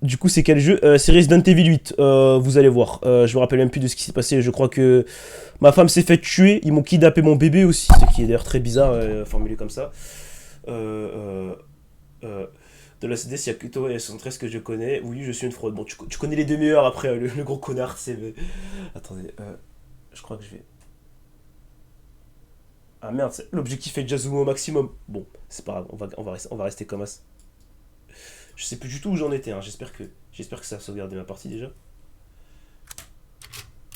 Du coup, c'est quel jeu? C'est Resident Evil 8. Vous allez voir. Je me rappelle même plus de ce qui s'est passé. Je crois que ma femme s'est fait tuer. Ils m'ont kidnappé mon bébé aussi. Ce qui est d'ailleurs très bizarre, formulé comme ça. Euh, euh, de la CDS, il y a que toi et 73 que je connais. Oui, je suis une fraude. Bon, tu connais les deux meilleurs après, le gros connard, c'est. Attendez, je crois que je vais. Ah merde, l'objectif est déjà zoomé au maximum. Bon, c'est pas grave, on va rester comme ça. Je sais plus du tout où j'en étais, hein. J'espère que ça a sauvegardé ma partie déjà.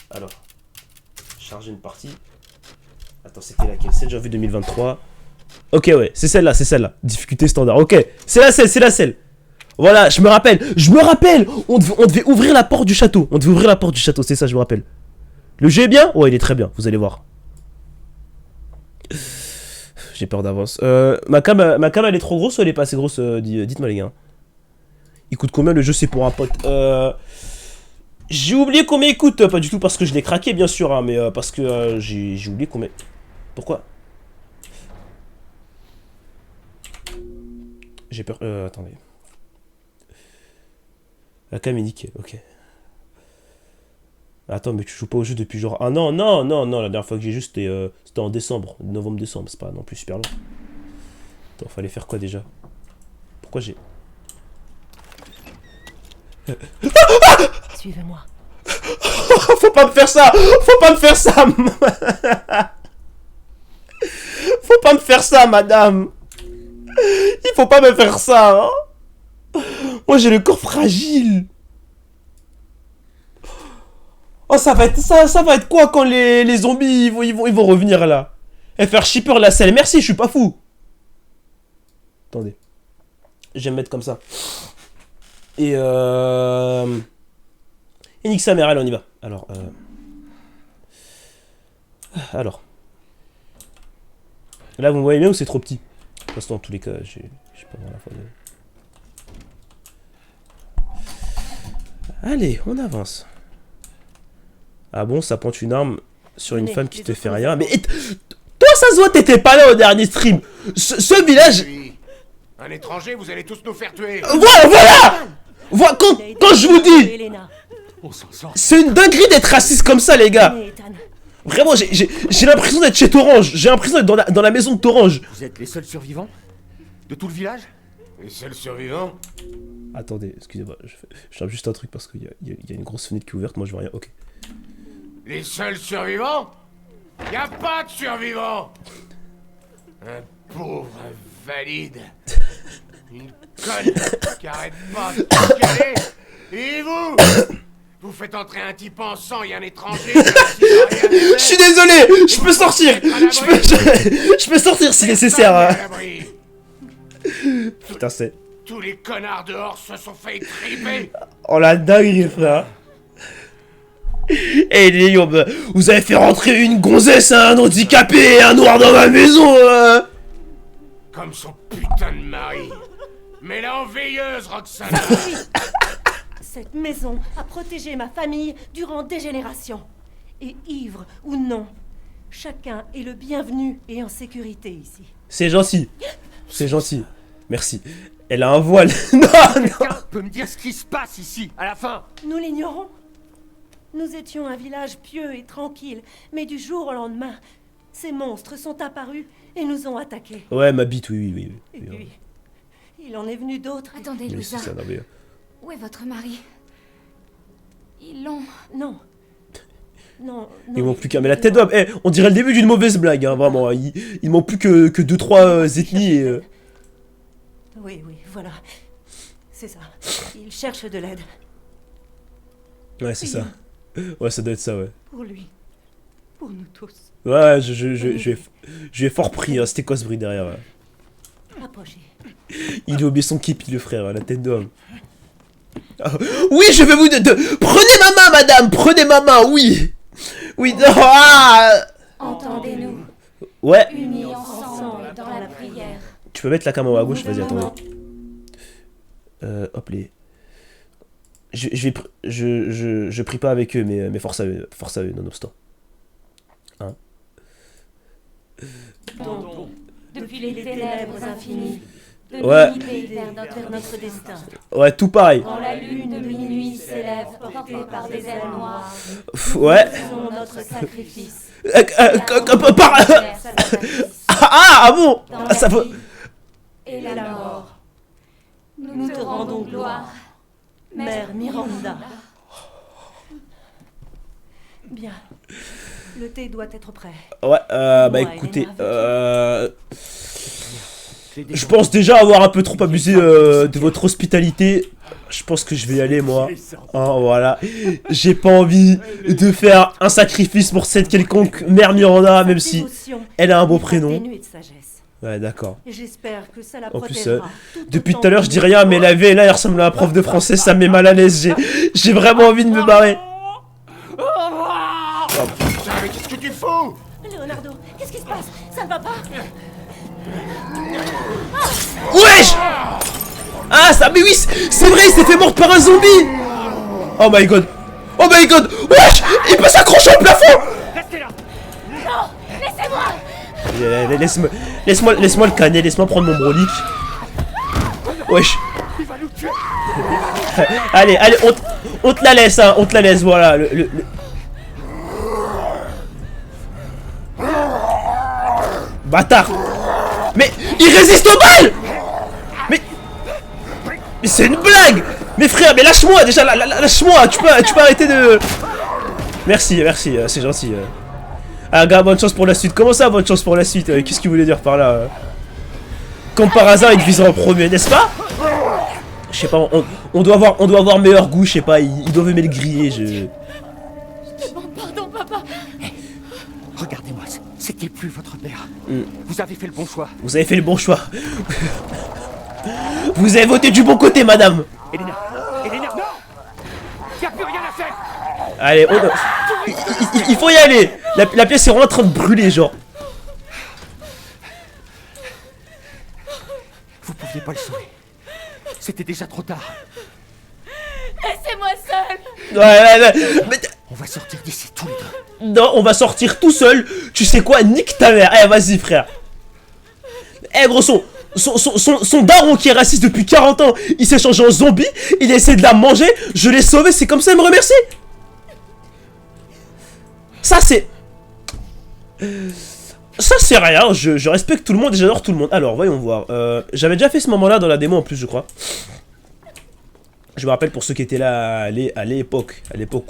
Alors, charger une partie. Attends, c'était laquelle? 7 janvier 2023. Ok, ouais, c'est celle-là, c'est celle-là. Difficulté standard. Ok, c'est la selle, c'est la selle. Voilà, je me rappelle. On devait ouvrir la porte du château. On devait ouvrir la porte du château, c'est ça, je me rappelle. Le jeu est bien? Ouais, il est très bien, vous allez voir. J'ai peur d'avance. Ma cam, elle est trop grosse ou elle est pas assez grosse? Dites-moi, les gars. Il coûte combien le jeu? C'est pour un pote. J'ai oublié combien il coûte. Pas du tout parce que je l'ai craqué, bien sûr, hein, mais parce que j'ai oublié combien. Pourquoi? J'ai peur. Attendez. La cam est nickel, ok. Attends, mais tu joues pas au jeu depuis genre. Ah non, non, non, non, la dernière fois que j'ai joué, c'était en décembre, novembre-décembre, c'est pas non plus super long. Attends, fallait faire quoi déjà? Pourquoi j'ai. Suivez-moi. Faut pas me faire ça! Faut pas me faire ça! Faut pas me faire ça, madame! Il faut pas me faire ça! Hein. Moi j'ai le corps fragile! Oh, ça va être quoi quand les zombies ils vont revenir là? Et faire shipper la selle. Merci, je suis pas fou. Attendez. Je vais me mettre comme ça. Et Et nique sa mère, allez, on y va. Alors. Là, vous me voyez bien ou c'est trop petit? De toute façon, dans tous les cas, j'ai pas vraiment la fois de. Allez, on avance. Ah bon, ça pointe une arme sur une femme qui te fait rien. Mais toi, ça se voit, t'étais pas là au dernier stream. Ce village. Un étranger, vous allez tous nous faire tuer. Voilà quand je vous dis. C'est une dinguerie d'être raciste comme ça, les gars. Vraiment, j'ai l'impression d'être chez Torange. J'ai l'impression d'être dans la maison de Torange. Vous êtes les seuls survivants de tout le village? Les seuls survivants? Attendez, excusez-moi, je ferme juste un truc parce qu'il y a une grosse fenêtre qui est ouverte, moi je vois rien, ok. Les seuls survivants? Y a pas de survivants! Un pauvre invalide. Une conne qui arrête pas de se caler. Et vous? Vous faites entrer un type en sang et un étranger. Je suis désolé, je peux sortir. Je peux sortir si nécessaire. Hein. Putain, c'est. Tous les connards dehors se sont fait triper. Oh la dinguerie, frère. Eh les lions, vous avez fait rentrer une gonzesse, un handicapé et un noir dans ma maison. Comme son putain de mari. Mets-la en veilleuse, Roxana. Cette maison a protégé ma famille durant des générations. Et ivre ou non, chacun est le bienvenu et en sécurité ici. C'est gentil. C'est gentil. Merci. Elle a un voile. Non, Quelqu'un peut me dire ce qui se passe ici, à la fin? Nous l'ignorons. Nous étions un village pieux et tranquille, mais du jour au lendemain, ces monstres sont apparus et nous ont attaqués. Ouais, ma bite, oui. Et puis, il en est venu d'autres. Attendez, Oui, Louisa. c'est ça, non, mais... Où est votre mari? Ils l'ont... Non. Non. Il manque plus qu'un. Mais la tête d'homme, on dirait le début d'une mauvaise blague, hein, vraiment. Il manque plus que 2-3 ethnies et. Oui, voilà. C'est ça. Il cherche de l'aide. Ouais, c'est ça. Ouais, ça doit être ça, ouais. Pour lui. Pour nous tous. Ouais, je lui ai fort pris, hein. C'était quoi ce bruit derrière? Ouais. Approchez. Il a oublié son képi, le frère, la tête d'homme. Ah, oui, je vais vous... Prenez ma main, madame. Prenez ma main, oui. Oui, Entendez-nous. Ouais. Unis ensemble dans la prière. Tu peux mettre la caméra à gauche, vas-y, attendez. Hop les. Je prie pas avec eux, mais force à eux, nonobstant. Hein? Donc, depuis les ténèbres infinies, Ouais. vers notre destin. Ouais, tout pareil. Quand la lune de minuit s'élève, portée par des ailes noires, Ouais. faisons notre sacrifice. Par... Sacrifice. Ah bon. Dans Ah, ça la va. vie et la mort, nous te rendons gloire, Mère Miranda. Bien. Le thé doit être prêt. Ouais, bah Ouais, écoutez, Elena, je pense déjà avoir un peu trop abusé de votre hospitalité. Je pense que je vais y aller, moi. Hein, voilà. J'ai pas envie de faire un sacrifice pour cette quelconque Mère Miranda, même si elle a un beau prénom. De sagesse. Ouais, d'accord. Et j'espère que ça la En plus, protégera tout depuis autant tout à l'heure, que je dis nous. rien, mais la vie, là, elle ressemble à un prof de français, ça me met mal à l'aise. J'ai vraiment envie de me barrer. Putain, mais qu'est-ce que tu fous? Leonardo, qu'est-ce qui se passe? Ça ne va pas? Wesh! Ah, ça, mais oui, c'est vrai, il s'est fait mordre par un zombie! Oh my god! Oh my god! Wesh! Il peut s'accrocher au plafond! Restez là! Laisse-moi le canner, laisse-moi prendre mon brolic. Wesh! Il va nous tuer! Allez, on te la laisse, hein, on te la laisse, voilà. Bâtard! Mais il résiste aux balles! Mais c'est une blague! Mais frère, mais lâche-moi déjà, lâche-moi! Tu peux arrêter de... Merci, c'est gentil. Ah gars, bonne chance pour la suite. Comment ça, bonne chance pour la suite? Qu'est-ce qu'il voulait dire par là? Comme par hasard, il te visera en premier, n'est-ce pas? Je sais pas, on doit avoir meilleur goût, je sais pas, ils doivent aimer le griller, Pardon, papa. Regardez-moi, c'était plus votre père. Vous avez fait le bon choix. Vous avez fait le bon choix. Vous avez voté du bon côté, madame. Elena, non! Y a plus rien à faire! Allez, il faut y aller. La pièce est vraiment en train de brûler, genre. Vous pouviez pas le sauver. C'était déjà trop tard. Laissez-moi seule. Ouais. Mais On va sortir d'ici tous les deux. non, on va sortir tout seul. Tu sais quoi, nique ta mère. Eh, vas-y, frère. Eh, gros, son daron qui est raciste depuis 40 ans, il s'est changé en zombie. Il a essayé de la manger. Je l'ai sauvé, c'est comme ça, il me remercie. Ça, c'est rien, je respecte tout le monde et j'adore tout le monde. Alors, voyons voir. J'avais déjà fait ce moment-là dans la démo en plus, je crois. Je me rappelle pour ceux qui étaient là à l'époque. À l'époque,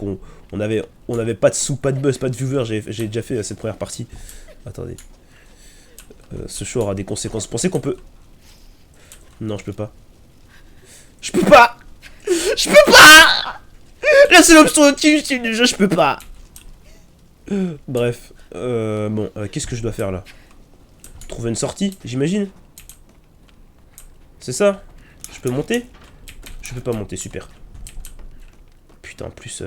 on avait pas de sous, pas de buzz, pas de viewers. J'ai déjà fait cette première partie. Attendez. Ce show aura des conséquences. Vous pensez qu'on peut... Non, je peux pas. Je peux pas. La seule option ultime du jeu, je peux pas. Bref. Bon, qu'est-ce que je dois faire là? Trouver une sortie, j'imagine. C'est ça? Je peux monter? Je peux pas monter, super. Putain, en plus,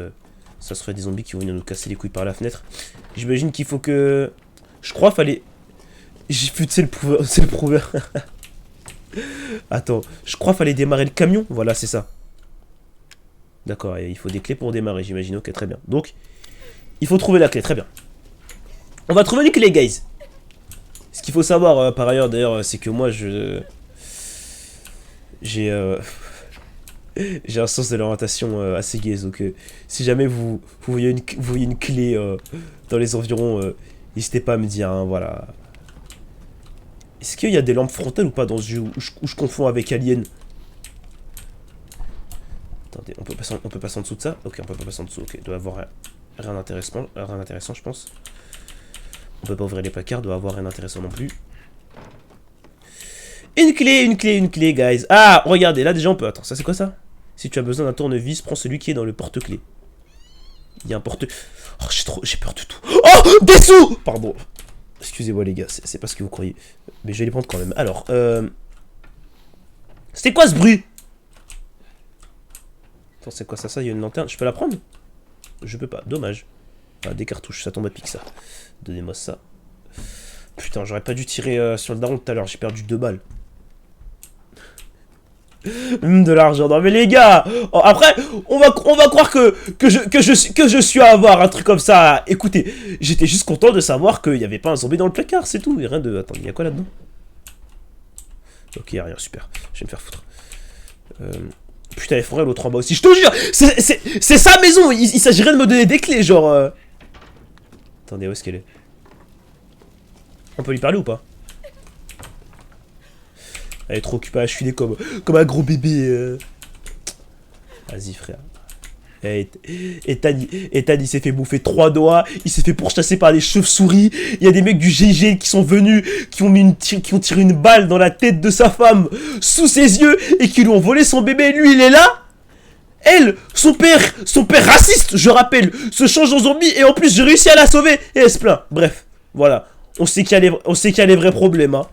ça serait des zombies qui vont venir nous casser les couilles par la fenêtre. J'imagine qu'il faut que... Je crois fallait... J'ai pu, c'est le prouveur. Attends, je crois fallait démarrer le camion. Voilà, c'est ça. D'accord, il faut des clés pour démarrer, j'imagine. Ok, très bien. Donc, il faut trouver la clé, très bien. On va trouver les clés, guys. Ce qu'il faut savoir, par ailleurs, d'ailleurs, c'est que moi, j'ai un sens de l'orientation assez gaze. Donc, si jamais vous voyez une clé dans les environs, n'hésitez pas à me dire, hein, voilà. Est-ce qu'il y a des lampes frontales ou pas dans ce jeu où je confonds avec Alien? Attendez, on peut passer en dessous de ça? Ok, on peut pas passer en dessous, ok. Il doit y avoir rien d'intéressant, je pense. On peut pas ouvrir les placards, doit avoir rien d'intéressant non plus. Une clé, guys. Ah, regardez, là déjà on peut... Attends, ça c'est quoi ça? Si tu as besoin d'un tournevis, prends celui qui est dans le porte-clés. Il y a un porte... Oh, j'ai peur de tout. Oh, des sous! Pardon. Excusez-moi les gars, c'est pas ce que vous croyez. Mais je vais les prendre quand même. Alors, c'était quoi ce bruit? Attends, c'est quoi ça? Il y a une lanterne. Je peux la prendre? Je peux pas, dommage. Ah, des cartouches, ça tombe à pic ça. Donnez-moi ça. Putain, j'aurais pas dû tirer sur le daron tout à l'heure, j'ai perdu 2 balles. De l'argent, non mais les gars, oh, après on va croire que je suis à avoir un truc comme ça. Écoutez, j'étais juste content de savoir qu'il n'y avait pas un zombie dans le placard, c'est tout. Et rien de... Attends, il y a quoi là-dedans? Ok, y'a rien, super. Je vais me faire foutre. Putain, il faudrait l'autre en bas aussi. Je te jure, c'est sa maison. Il s'agirait de me donner des clés, genre. Attendez, où est-ce qu'elle est? On peut lui parler ou pas? Elle est trop occupée à chouiner comme un gros bébé. Vas-y, frère. Ethan, il s'est fait bouffer 3 doigts. Il s'est fait pourchasser par des chauves-souris. Il y a des mecs du GIGN qui sont venus, qui ont tiré une balle dans la tête de sa femme sous ses yeux et qui lui ont volé son bébé. Lui, il est là. Elle, son père raciste, je rappelle, se change en zombie et en plus j'ai réussi à la sauver et elle se plaint. Bref, voilà. On sait qu'il y a les vrais problèmes, hein.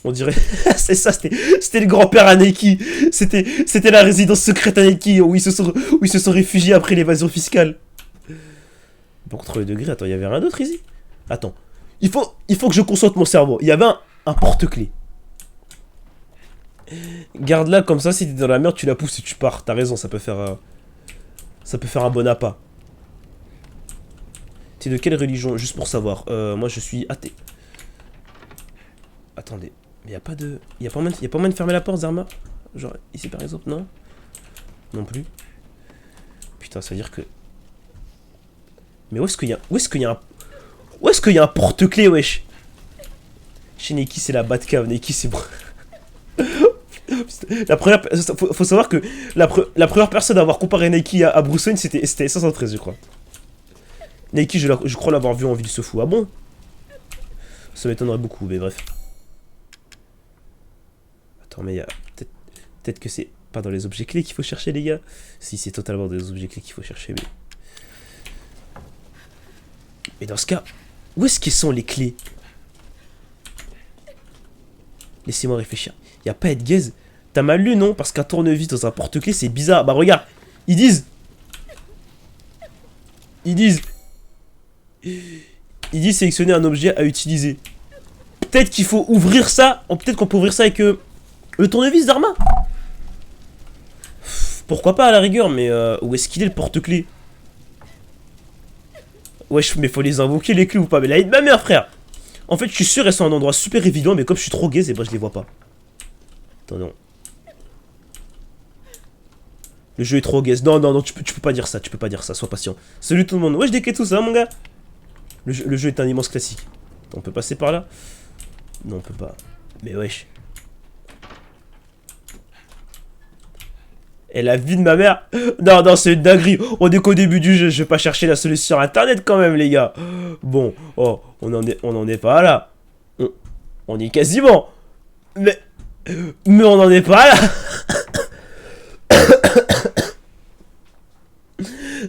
On dirait... c'est ça, c'était le grand-père à Neki. C'était la résidence secrète à Neki où ils se sont réfugiés après l'évasion fiscale. Bon, contre le degré, attends, il y avait rien d'autre ici? Attends, il faut que je concentre mon cerveau. Il y avait un porte-clés. Garde-la comme ça, si t'es dans la merde, tu la pousses et tu pars. T'as raison, ça peut faire un bon appât. T'es de quelle religion? Juste pour savoir. Moi, je suis athée. Attendez. Mais y'a pas moyen de fermer la porte, Zarma? Genre, ici par exemple, non? Non plus. Putain, ça veut dire que... Mais où est-ce qu'il y a un porte-clés, wesh? Chez Neki, c'est la Batcave. Neki, c'est... faut savoir que la première personne à avoir comparé Neki à Bruce Wayne, c'était 513, je crois. Neki, je crois l'avoir vu en ville, ce fou. Ah bon? Ça m'étonnerait beaucoup, mais bref. Attends, mais il y a... Peut-être que c'est pas dans les objets clés qu'il faut chercher, les gars. Si, c'est totalement dans les objets clés qu'il faut chercher, mais... Mais dans ce cas, où est-ce qu'ils sont les clés? Laissez-moi réfléchir. Y a pas être gaze. T'as mal lu, non? Parce qu'un tournevis dans un porte-clés, c'est bizarre. Bah regarde, ils disent sélectionner un objet à utiliser. Peut-être qu'il faut ouvrir ça. Peut-être qu'on peut ouvrir ça avec le tournevis d'Arma. Pourquoi pas à la rigueur, mais où est-ce qu'il est le porte-clés? Wesh, mais faut les invoquer les clés ou pas? Mais la vie de ma mère, frère. En fait, je suis sûr, elles sont à un endroit super évident, mais comme je suis trop gaze, et bah je les vois pas. Attends, non. Le jeu est trop gaze. Non, tu peux pas dire ça, sois patient. Salut tout le monde. Wesh, des tout ça, mon gars. Le jeu est un immense classique. Attends, on peut passer par là? Non, on peut pas. Mais wesh. Et la vie de ma mère. Non, c'est une dinguerie. On est qu'au début du jeu. Je vais pas chercher la solution sur internet quand même, les gars. Bon, oh, on en est pas là. On y est quasiment. Mais on en est pas là.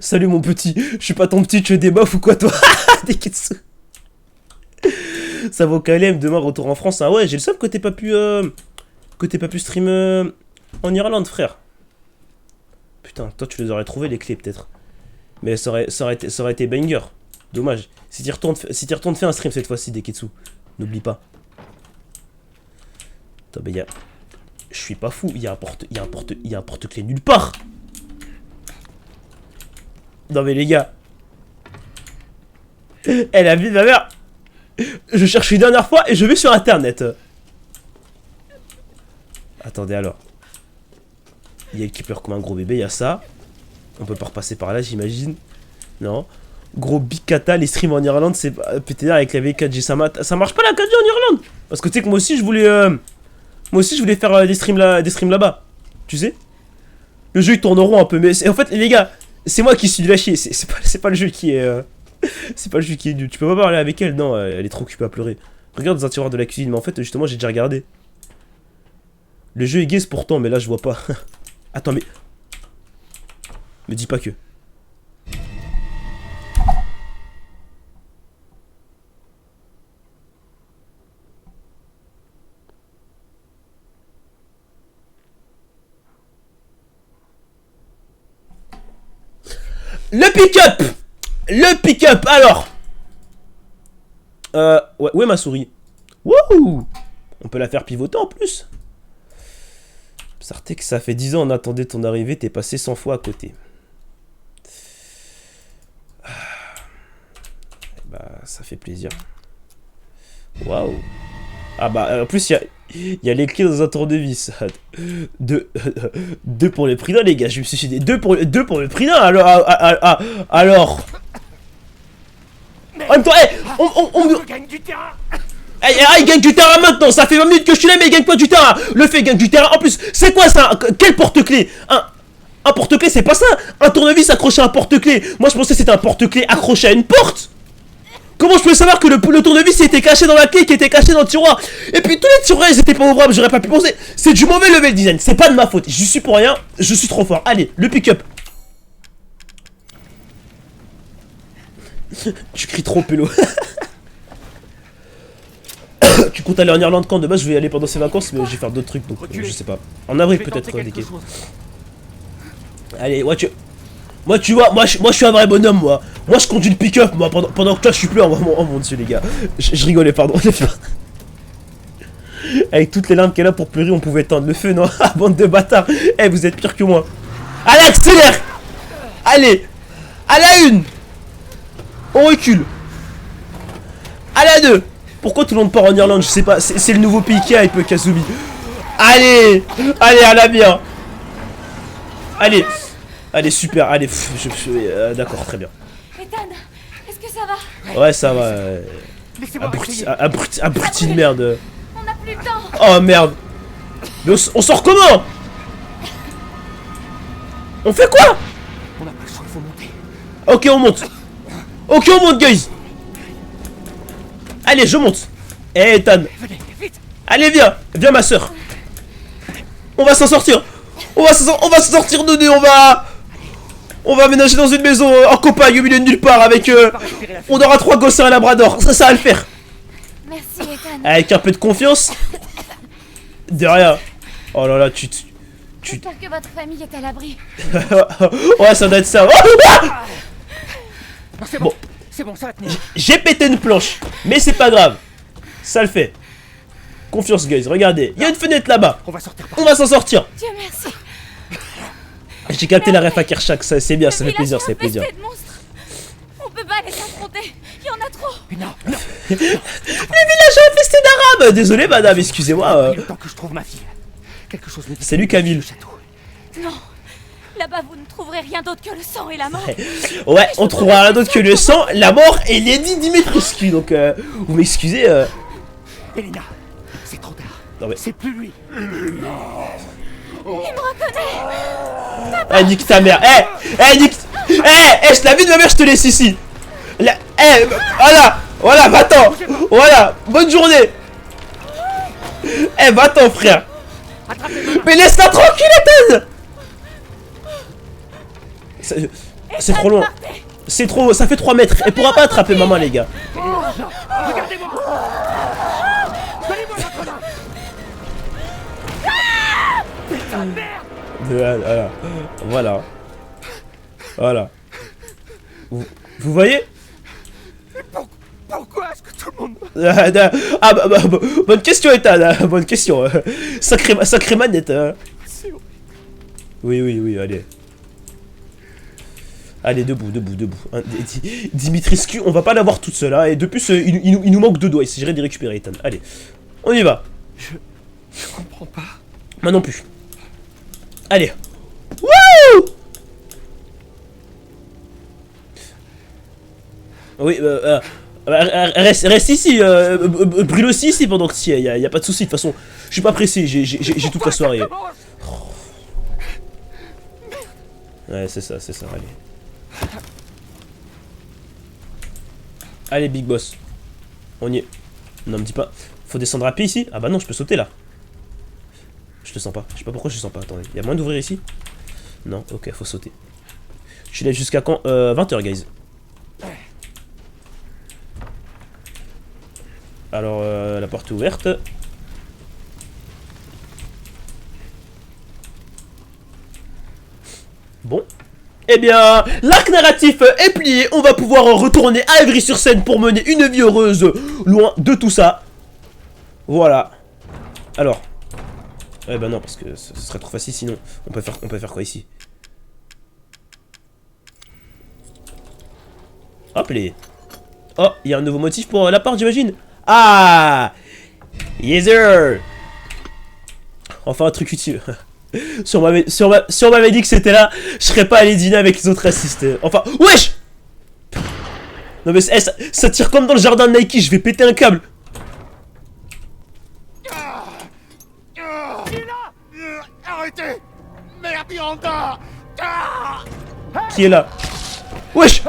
Salut mon petit. Je suis pas ton petit, tu es des meufs ou quoi toi? Des kitsu. Ça vaut KLM, demain retour en France. Ah ouais, j'ai le seum que t'aies pas pu stream en Irlande, frère. Putain, toi tu les aurais trouvé les clés peut-être. Mais ça aurait été banger. Dommage. Si tu retournes fais un stream cette fois-ci, Deketsu. N'oublie pas. Attends, mais y'a... Je suis pas fou, il y a un porte-clés nulle part. Non mais les gars. Elle a vu ma mère. Je cherche une dernière fois et je vais sur internet. Attendez alors. Il y a qui pleure comme un gros bébé, il y a ça. On peut pas repasser par là, j'imagine. Non. Gros Bicata, les streams en Irlande, c'est peut-être avec la V4G. Ça marche pas la 4G en Irlande. Parce que tu sais que moi aussi je voulais faire des streams là-bas. Tu sais. Le jeu il tourne rond un peu, mais en fait les gars, c'est moi qui suis de la chier. C'est pas le jeu qui est. C'est pas le jeu qui est nul. Tu peux pas parler avec elle, non, elle est trop occupée à pleurer. Regarde dans un tiroir de la cuisine, mais en fait justement j'ai déjà regardé. Le jeu est gaze pourtant, mais là je vois pas. Attends, mais... Me dis pas que... Le pick-up! Le pick-up, alors! Ouais, où est ma souris? Wouhou! On peut la faire pivoter en plus. Sartek, ça fait 10 ans on attendait ton arrivée, t'es passé 100 fois à côté. Bah, ça fait plaisir. Waouh. Ah bah, en plus, il y a les clés dans un tournevis. Deux pour le prix d'un, les gars. Je me suis dit, deux pour le prix d'un. Alors. En même temps, On gagne du terrain. il gagne du terrain maintenant. Ça fait 20 minutes que je suis là, mais il gagne pas du terrain. Le fait, il gagne du terrain. En plus, c'est quoi ça? Quel porte-clés? Un porte-clés, c'est pas ça. Un tournevis accroché à un porte-clés. Moi, je pensais que c'était un porte-clés accroché à une porte. Comment je pouvais savoir que le tournevis était caché dans la clé, qui était caché dans le tiroir? Et puis tous les tiroirs ils étaient pas ouvrables, j'aurais pas pu penser. C'est du mauvais level design, c'est pas de ma faute. J'y suis pour rien, je suis trop fort. Allez, le pick-up. Tu cries trop, pélo. Tu comptes aller en Irlande quand? De base, je vais y aller pendant ces vacances, mais je vais faire d'autres trucs, donc je sais pas. En avril peut-être, déqué. Allez, moi tu vois, moi je suis un vrai bonhomme, moi. Moi je conduis le pick-up, moi, pendant que toi je suis plus en mon dessus, les gars. Je rigolais, pardon. Avec toutes les larmes qu'elle a pour pleurer, on pouvait éteindre le feu, non? Ah, bande de bâtards. Eh, vous êtes pire que moi. Allez, accélère. Allez. À la une. On recule. À la 2. Pourquoi tout le monde part en Irlande? Je sais pas, c'est le nouveau pays qui a, peu Kazumi. Allez. Allez, à la bien. Allez. Allez, super, allez, d'accord, très bien. Ethan, est-ce que ça va? Ouais, ça va. Abruti de merde. On n'a plus le temps. Oh merde. Mais on sort comment? On fait quoi? On n'a pas le choix, faut monter. Ok, on monte. Ok, on monte, guys. Allez, je monte. Eh, Ethan. Venez, vite. Allez, viens. Viens, ma soeur. On va s'en sortir. On va s'en sortir de deux, on va aménager dans une maison en campagne au milieu de nulle part avec on aura 3 gosses et un labrador, ça va le faire. Merci, Ethan. Avec un peu de confiance. De rien. Oh là là, J'espère que votre famille est à l'abri. Ouais, ça doit être ça. Non, c'est Bon. bon. C'est bon, ça va tenir. J'ai pété une planche, mais c'est pas grave. Ça le fait. Confiance, guys, regardez. Il y a une fenêtre là-bas. On va sortir par On va s'en sortir. Dieu merci. J'ai capté la ref à Kershak, ça c'est bien, ça fait plaisir, ça fait plaisir. De monstres. On peut pas les affronter. Il y en a trop. Non. Les villages infestés d'arabes. Désolé madame, excusez-moi. Le temps que je trouve ma fille. Quelque chose me dit. Salut Camille. Le château. Non. Là-bas, vous ne trouverez rien d'autre que le sang et la mort. Ouais, on trouvera rien d'autre que le sang, la mort et Lady Dimitrescu. Donc vous m'excusez. Elena, c'est trop tard. Non mais. C'est plus lui. Il me reconnaît. Eh, nique ta mère. Nique. Je l'ai vu de ma mère, je te laisse ici. Voilà, va-t'en. Voilà, bonne journée. Va-t'en, frère. Mais laisse-la tranquille, Ethan. C'est trop loin. C'est trop, ça fait 3 mètres. Elle pourra pas attraper maman, les gars. Regardez-moi. Donnez-moi votre main. Voilà. Vous voyez? Pourquoi est-ce que tout le monde... Bonne question, Ethan. Bonne question. Sacré manette. Oui, allez. Allez, debout. Dimitrescu, on va pas l'avoir toute seule. Hein, et de plus, il nous manque 2 doigts. Il s'agirait d'y récupérer, Ethan. Allez, on y va. Je comprends pas. Moi non plus. Allez. Wouh! Oui, reste ici. Brûle aussi ici pendant que tu y es. Y a pas de soucis. De toute façon, je suis pas pressé. J'ai toute la soirée. Ouais, c'est ça, allez. Allez, Big Boss. On y est. Non, me dis pas. Faut descendre à pied ici? Ah bah non, je peux sauter là. Je te sens pas. Je sais pas pourquoi je te sens pas. Attendez. Y'a moyen d'ouvrir ici? Non, ok, faut sauter. Je suis là jusqu'à quand? 20h, guys. Alors, la porte est ouverte. Bon. Eh bien, l'arc narratif est plié. On va pouvoir retourner à Ivry-sur-Seine pour mener une vie heureuse loin de tout ça. Voilà. Alors. Eh ben non, parce que ce serait trop facile sinon. On peut faire quoi ici? Hop les. Oh, il y a un nouveau motif pour la part, j'imagine. Ah! Yes sir! Enfin un truc utile. Si on m'avait dit que c'était là, je serais pas allé dîner avec les autres racistes. Enfin, wesh! Non mais ça tire comme dans le jardin de Nike, je vais péter un câble. Arrêtez! Merde, Miranda! Qui est là? Wesh!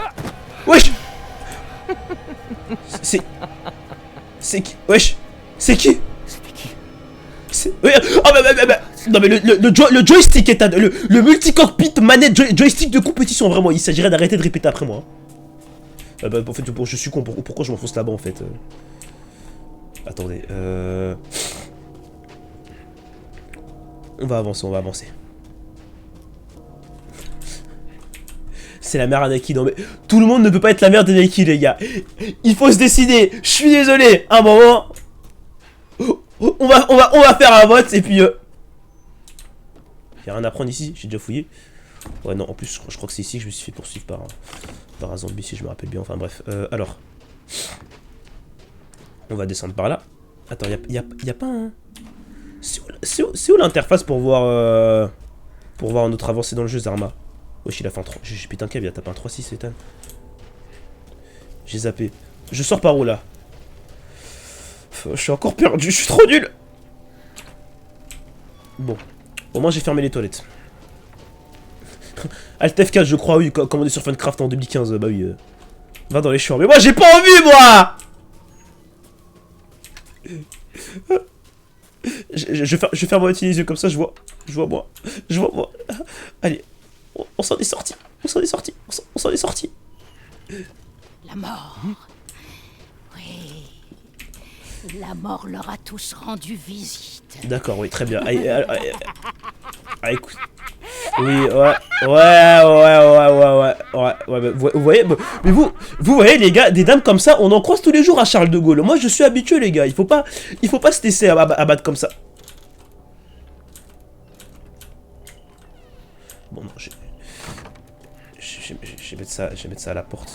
Wesh! C'est qui? Wesh! C'est qui? Oh bah. Non mais le joystick est le multi-cockpit manette joystick de compétition, vraiment, il s'agirait d'arrêter de répéter après moi. Bah, en fait, je suis con, pourquoi je m'enfonce là-bas en fait? Attendez, on va avancer. C'est la mère Anaki, non mais... Tout le monde ne peut pas être la mère d'Anaki, les gars. Il faut se décider, je suis désolé, un moment... On va faire un vote, et puis... Y'a rien à prendre ici, j'ai déjà fouillé. Ouais, non, en plus, je crois que c'est ici que je me suis fait poursuivre par un zombie, si je me rappelle bien. Enfin, bref. Alors. On va descendre par là. Attends, y a pas un... C'est où l'interface pour voir notre avancée dans le jeu, Zarma? Wesh, il a fait un 3... J'ai pété un câble, il a tapé un 3-6, état. J'ai zappé. Je sors par où, là? Je suis encore perdu, je suis trop nul. Bon. Au moins, j'ai fermé les toilettes. Alt F4, je crois, oui, commandé sur Funcraft en 2015, bah oui. Va dans les champs. Mais moi, j'ai pas envie, moi. Je vais faire moitié les yeux, comme ça, je vois moi. Allez, on s'en est sorti. On s'en est sorti. La mort. Oui. La mort leur a tous rendu visite. D'accord, oui, très bien. Ah, écoute. Oui, ouais, vous voyez, mais vous voyez les gars, des dames comme ça, on en croise tous les jours à Charles de Gaulle. Moi, je suis habitué, les gars. Il faut pas se laisser abattre comme ça. Bon, non, je vais mettre ça à la porte.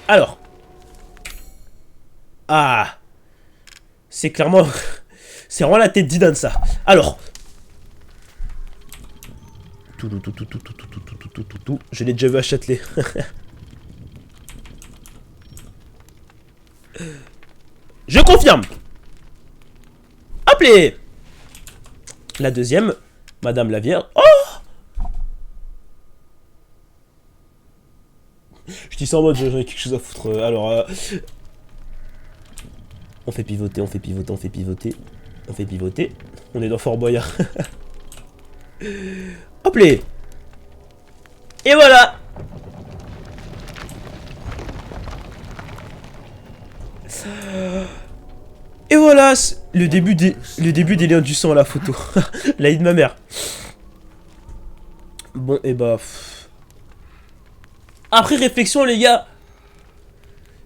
Alors. Ah. C'est clairement... C'est vraiment la tête d'Idan, ça. Alors. Je l'ai déjà vu à Châtelet. Je confirme. Appelez. La deuxième, Madame la Vierge. Oh! Je dis ça en mode j'en ai quelque chose à foutre. Alors, on fait pivoter. On est dans Fort Boyard. Hop les. Et voilà. Et voilà le début des liens du sang à la photo. La de ma mère. Bon, et bah... Après réflexion, les gars,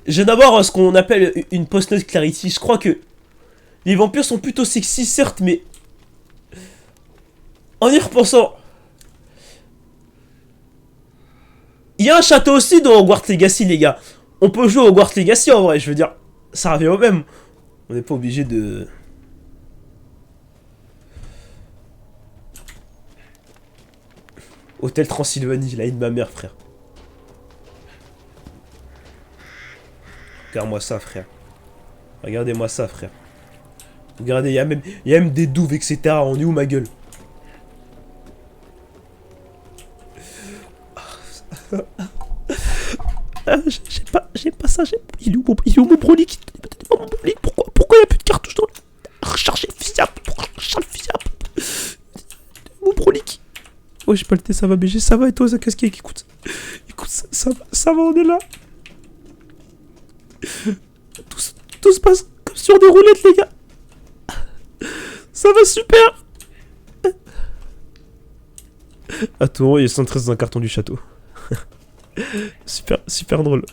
j'ai d'abord ce qu'on appelle une post-note clarity. Je crois que les vampires sont plutôt sexy, certes, mais en y repensant, il y a un château aussi dans Hogwarts Legacy, les gars. On peut jouer au Hogwarts Legacy en vrai, je veux dire, ça revient au même. On n'est pas obligé de... Hôtel Transylvanie, la haine de ma mère, frère. Regarde-moi ça, frère. Regardez-moi ça, frère. Regardez, il y a même des douves, etc. On est où, ma gueule? J'ai pas ça. Il est où mon brolic? Pourquoi il n'y a plus de cartouches dans le... Recharger le fiable. Mon brolic. Oh, j'ai pas le thé, ça va, BG. Ça va, et toi, qu'est-ce qu'il y a? Écoute, ça va, on est là. Tout se passe comme sur des roulettes, les gars. Ça va super. Attends, il y a 113 dans un carton du château. super drôle.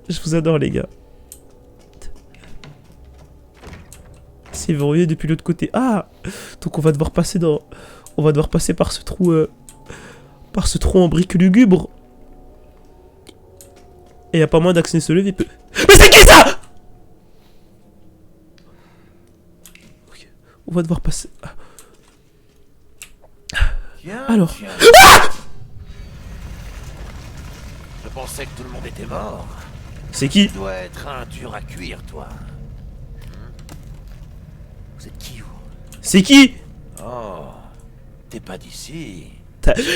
Je vous adore, les gars. C'est verrouillé depuis l'autre côté. Ah, donc on va devoir passer par ce trou en briques lugubre. Et y a pas moyen d'accéder se lever. Mais c'est qui ça? Ok, on va devoir passer. Alors. Je pensais que tout le monde était mort. C'est qui? Tu dois être un dur à cuire, toi. Vous êtes qui, vous? C'est qui? Oh, t'es pas d'ici.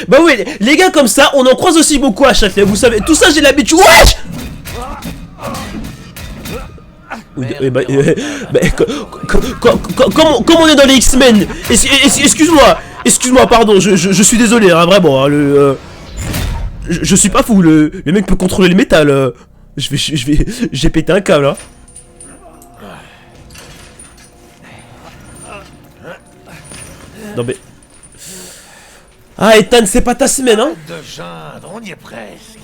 Bah oui, les gars comme ça, on en croise aussi beaucoup à Châtelet, vous savez, tout ça j'ai l'habitude. Wesh! Comme on est dans les X-Men, excuse-moi, pardon, je suis désolé, hein, vraiment, je suis pas fou, le mec peut contrôler le métal, j'ai pété un câble, hein. Non mais... Ah Ethan, c'est pas ta semaine, hein? De geindre, on y est presque.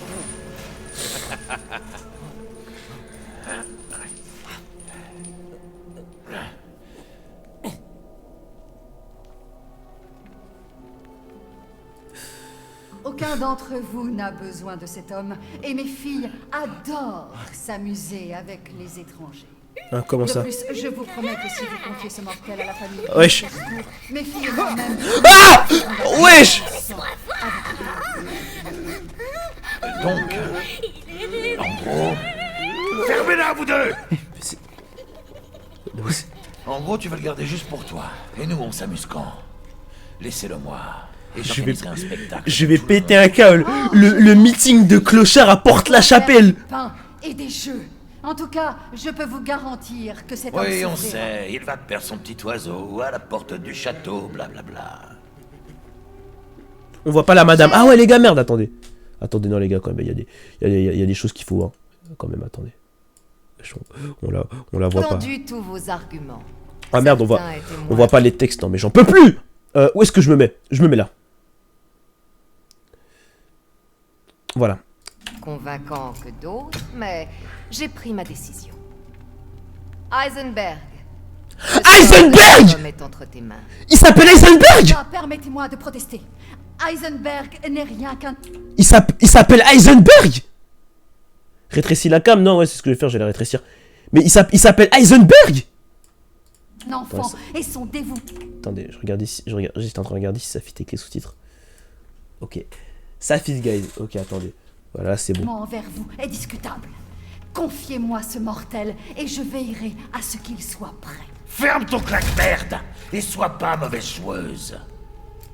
Aucun d'entre vous n'a besoin de cet homme, et mes filles adorent s'amuser avec les étrangers. Ah, comment ça? De plus, je vous promets que si vous confiez ce mortel à la famille, wesh. mes filles vont même... Ah! Wesh! Donc, en gros... Fermez-la, vous deux! En gros, tu vas le garder juste pour toi. Et nous, on s'amuse quand? Laissez-le moi. Et j'organiserai un spectacle. Je vais péter un câble. Le meeting de clochard à Porte-la-Chapelle. Pain et des jeux. En tout cas, je peux vous garantir que cet homme Oui, on souffrira. sait. Il va te perdre son petit oiseau à la porte du château, blablabla. On voit pas la madame. Ah ouais les gars, merde, attendez. Attendez, non les gars, quand même, il y a des choses qu'il faut, hein. Quand même, attendez. On la voit pas. Entendu tous vos arguments. Ah merde, on voit pas les textes, non mais j'en peux plus. Où est-ce que je me mets? Je me mets là. Voilà. Convaincant que d'autres, mais j'ai pris ma décision. Heisenberg. Heisenberg! L'homme est entre tes mains. Il s'appelle Heisenberg! Ah, permettez-moi de protester. Heisenberg n'est rien qu'un... Il s'appelle Heisenberg! Rétrécis la cam? Non, ouais, c'est ce que je vais faire, je vais la rétrécir. Mais il s'appelle Heisenberg! enfant et son dévouement. Attendez, je regarde ici, j'étais en train de regarder si ça fit avec les sous-titres. Ok. Ça fit, guys. Ok, attendez. Voilà, c'est bon. Envers vous est discutable. Confiez-moi ce mortel et je veillerai à ce qu'il soit prêt. Ferme ton claque-merde et sois pas mauvaise joueuse.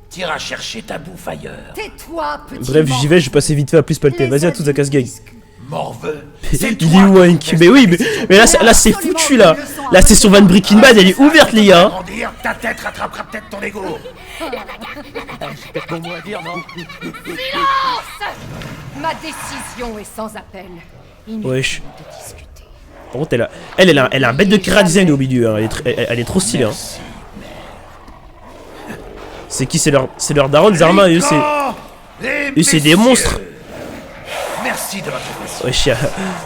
T'iras chercher ta bouffe ailleurs. Tais-toi, petit. Bref, j'y vais, je vais passer vite fait à plus palter. Vas-y, à tous à casse-gang. Morveux. Il est où, Hank? Mais oui, mais là c'est foutu là. La session Van Breaking Bad, elle est ouverte, les gars. Ta tête rattrapera peut-être ton ego. C'est peut-être bon mot à dire, non? Silence! Ma décision est sans appel. Wesh. De discuter. Par contre, elle a un bête de Kira design au milieu. Hein. Elle est trop stylée. Hein. C'est qui? C'est leur daron, Zarma. Eux, c'est des monstres. Merci de votre attention. Wesh,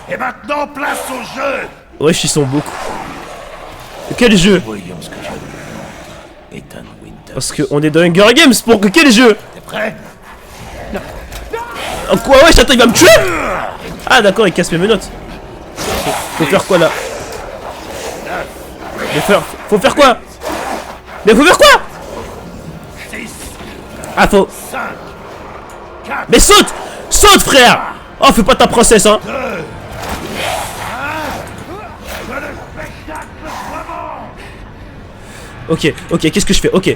Et maintenant, place au jeu. wesh, ils sont beaucoup. Quel jeu? Voyons ce que tu as dit. Ethan Winters. Parce qu'on est dans Hunger Games pour que quel jeu? T'es prêt? Oh, quoi? Wesh, attends, il va me tuer? Ah, d'accord, il casse mes menottes. Faut faire quoi là? Faut faire quoi? Mais faut faire quoi? 6, Ah, faut. 5, 4, Mais saute! Saute, frère! Oh, fais pas ta princesse, hein! Ok, qu'est-ce que je fais? Ok.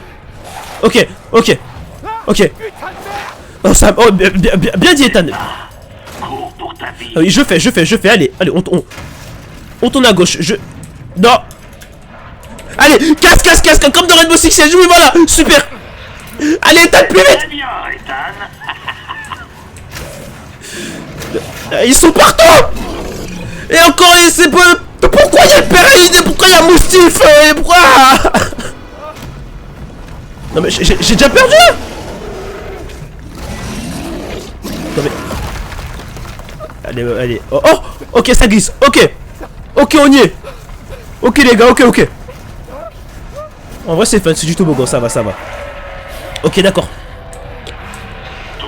Oh, ça. Oh, bien dit, Ethan! Ah oui, je fais, allez, on tourne à gauche, Non! Allez, casse, comme dans Rainbow Six Siege, oui, voilà, super! Allez, Ethan, plus vite! Ils sont partout! Et encore, c'est pas... Pourquoi il y a le père? Pourquoi il y a Moustif? Pourquoi? Non mais j'ai déjà perdu! Non mais... Allez... Oh, ok, ça glisse, ok, on y est. Ok les gars, ok. En vrai c'est fun, c'est du toboggan, ça va. Ok, d'accord.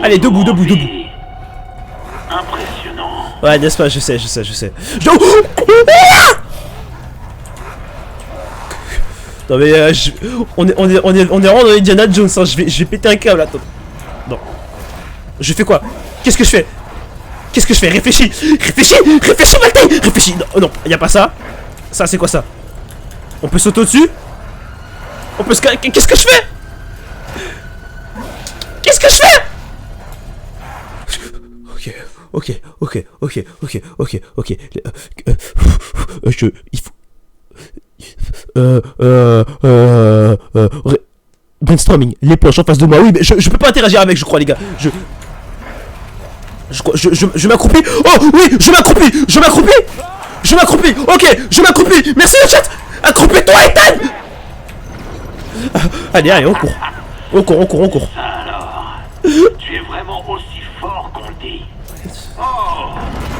Allez, debout. Impressionnant. Ouais, n'est-ce pas, je sais. Non mais on est vraiment dans Indiana Jones, hein. Je vais péter un câble, attends. Non. Je fais quoi? Qu'est-ce que je fais? Réfléchis, Maltais. Réfléchis. Non, non, y a pas ça. Ça, c'est quoi ça? On peut sauter au-dessus? On peut se... Qu'est-ce que je fais? Ok. Il faut... brainstorming, les planches en face de moi. Oui, mais je peux pas interagir avec, je crois, les gars. Je m'accroupis. Oh oui, je m'accroupis. Ok, je m'accroupis. Merci le chat. Accroupis-toi, Ethan. Allez, on court. On court. Alors, tu es vraiment aussi fort qu'on dit. Oh,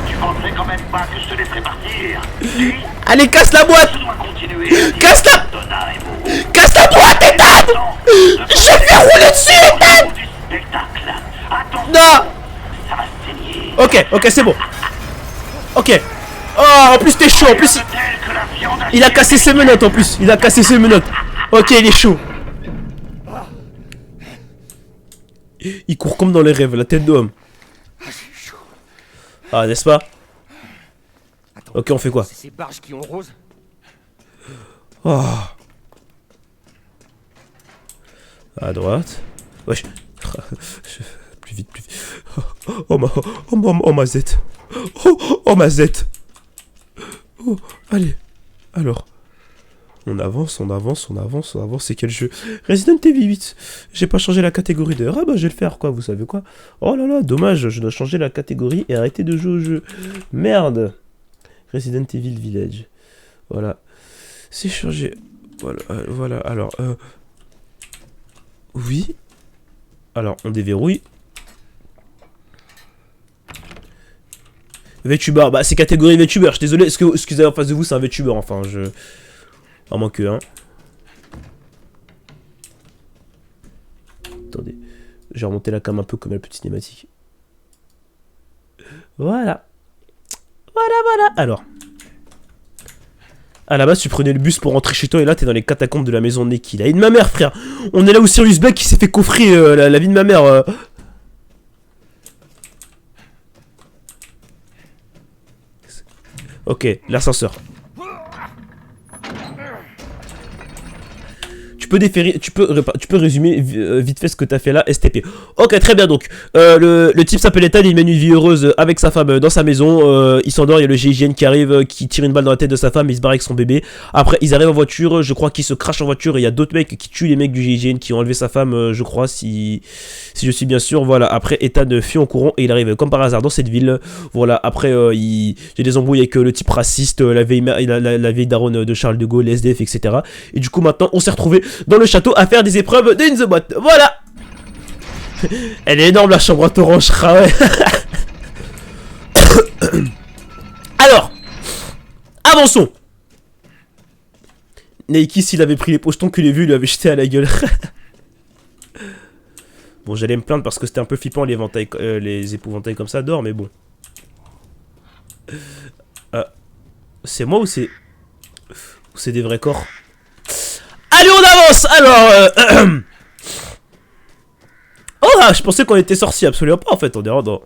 tu penserais quand même pas que je te laisserai partir. Si, allez, casse la boîte. je dois continuer. Casse la boîte, Ethan. Je vais rouler dessus, Ethan. Du spectacle. Attention, Non. ça va saigner. Ok, c'est bon. Ok. Oh, en plus t'es chaud, en plus Tel que la viande il a cassé ses menottes en plus. Ok, il est chaud. Il court comme dans les rêves, la tête d'homme. Ah, n'est-ce pas? Attends, ok, on fait quoi? c'est ces barges qui ont rose. Oh. À droite. Wesh. Plus vite. Oh ma zette. Oh ma zette. Oh, allez. Alors. On avance. C'est quel jeu? Resident Evil 8. J'ai pas changé la catégorie d'ailleurs. Ah bah je vais le faire quoi, vous savez quoi? Oh là là, dommage, je dois changer la catégorie et arrêter de jouer au jeu. Merde. Resident Evil Village. Voilà. C'est changé. Voilà. Alors, oui. Alors, on déverrouille. VTuber, bah c'est catégorie VTuber, je suis désolé, ce que vous avez en face de vous c'est un VTuber, enfin je... À moins que, hein. Attendez, j'ai remonté la cam un peu comme la petite cinématique. Voilà. Alors. À la base, tu prenais le bus pour rentrer chez toi et là, t'es dans les catacombes de la maison de Neki. La vie de ma mère, frère. On est là où Sirius Black qui s'est fait coffrer la vie de ma mère. Ok, l'ascenseur. Tu peux résumer vite fait ce que t'as fait là, STP. Ok, très bien donc. Le type s'appelle Ethan, il mène une vie heureuse avec sa femme dans sa maison. Il s'endort, il y a le GIGN qui arrive, qui tire une balle dans la tête de sa femme, il se barre avec son bébé. Après, ils arrivent en voiture, je crois qu'ils se crachent en voiture et il y a d'autres mecs qui tuent les mecs du GIGN qui ont enlevé sa femme, je crois, si je suis bien sûr. Voilà, après Ethan fuit en courant et il arrive comme par hasard dans cette ville. Voilà, après, il y a des embrouilles avec le type raciste, la vieille daronne de Charles de Gaulle, les SDF, etc. Et du coup, maintenant, on s'est retrouvé dans le château à faire des épreuves de In the Boîte. Voilà. Elle est énorme la chambre à orange. Ah ouais. Alors, avançons. Nike, s'il avait pris les pochetons que les vues lui avaient jeté à la gueule. Bon, j'allais me plaindre parce que c'était un peu flippant les épouvantails comme ça dehors, mais bon. C'est moi ou c'est des vrais corps? Allez, on avance. Alors, oh là, je pensais qu'on était sorciers, absolument pas en fait, on est dans...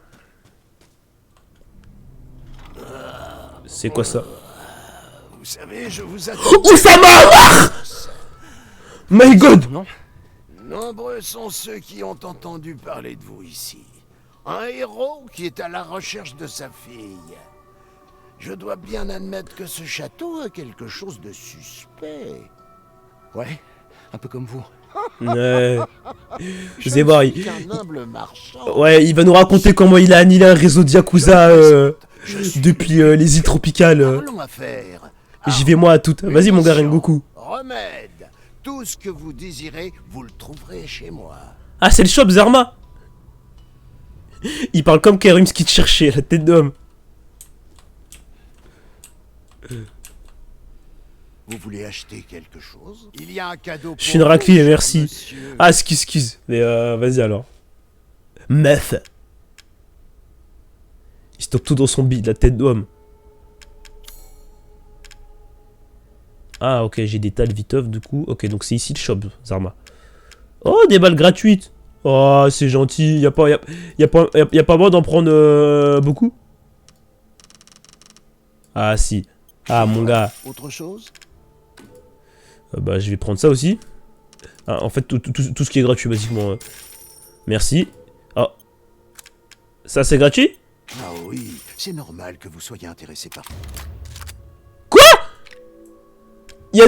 C'est quoi ça? Vous savez, je vous attends. Oussama! My God! Non. Nombreux sont ceux qui ont entendu parler de vous ici. Un héros qui est à la recherche de sa fille. Je dois bien admettre que ce château a quelque chose de suspect. Ouais, un peu comme vous. Ouais. Je Vous allez voir, suis qu'un humble marchand. ouais, il va nous raconter comment il a annihilé un réseau de Yakuza depuis les îles tropicales. Parlons affaires. J'y vais moi à toutes. Vas-y mon gars Rengoku. Remède. Tout ce que vous désirez, vous le trouverez chez moi. Ah, c'est le shop Zerma. Il parle comme Kerim qui te cherchait, la tête d'homme. Vous voulez acheter quelque chose? Il y a un cadeau pour Je suis une vous, raclée, cher merci. monsieur. Ah, excuse. Mais vas-y alors. Meuf. Il stocke tout dans son bide, la tête d'homme. Ah, ok, j'ai des talles viteuf, du coup. Ok, donc c'est ici le shop, Zarma. Oh, des balles gratuites. Oh, c'est gentil. Y a pas moyen d'en prendre beaucoup? Ah, si. Ah, mon gars. Autre chose? Bah, je vais prendre ça aussi. Ah, en fait, tout ce qui est gratuit, basiquement. Merci. Oh. Ça, c'est gratuit? Ah oui, c'est normal que vous soyez intéressé par... Quoi? Il y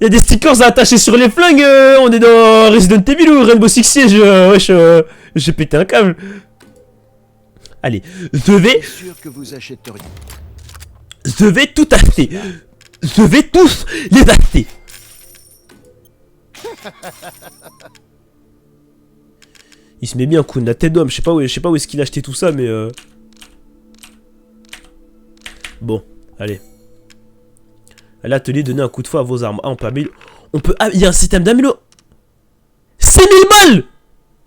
a des stickers à attacher sur les flingues. On est dans Resident Evil ou Rainbow Six Siege. Wesh, j'ai pété un câble. Allez, je vais tout acheter. Je vais tous les acheter. Il se met bien, Kun, la tête d'homme. Je sais pas où est-ce qu'il a acheté tout ça, mais bon, allez. À l'atelier, donnez un coup de feu à vos armes. Ah, on peut. Ah, il y a un système d'amélioration. 6000 balles.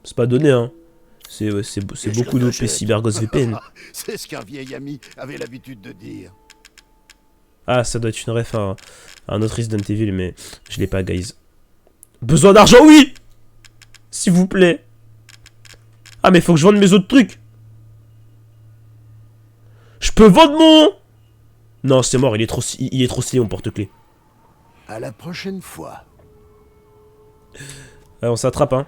C'est pas donné, hein. C'est beaucoup d'OP CyberGhost VPN. C'est ce qu'un vieil ami avait l'habitude de dire. Ah, ça doit être une ref à un autre Resident Evil, mais je l'ai pas, guys. Besoin d'argent, oui. S'il vous plaît. Ah, mais faut que je vende mes autres trucs. Je peux vendre mon... Non, c'est mort, il est trop stylé, mon porte-clés. À la prochaine fois. On s'attrape, hein.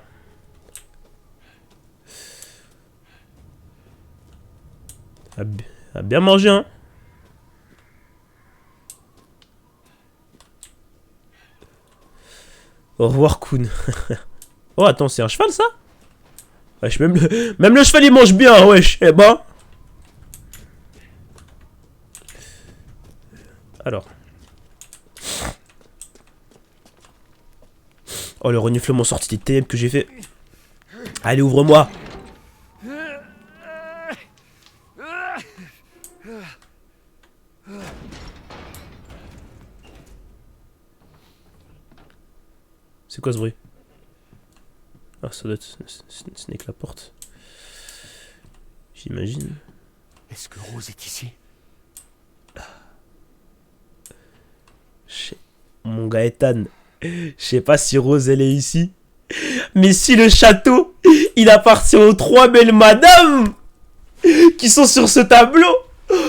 À bien manger, hein. Au revoir, Kun. Oh, attends, c'est un cheval, ça? Wesh, même le cheval, il mange bien, wesh. Eh ben... Alors. Oh, le reniflement sorti des ténèbres que j'ai fait. Allez, ouvre-moi. C'est quoi ce bruit? Ah, ça doit être... Ce n'est que la porte. J'imagine. Est-ce que Rose est ici? Mon Gaëtan, je sais pas si Rose elle est ici, mais si le château il appartient aux 3 belles madames qui sont sur ce tableau,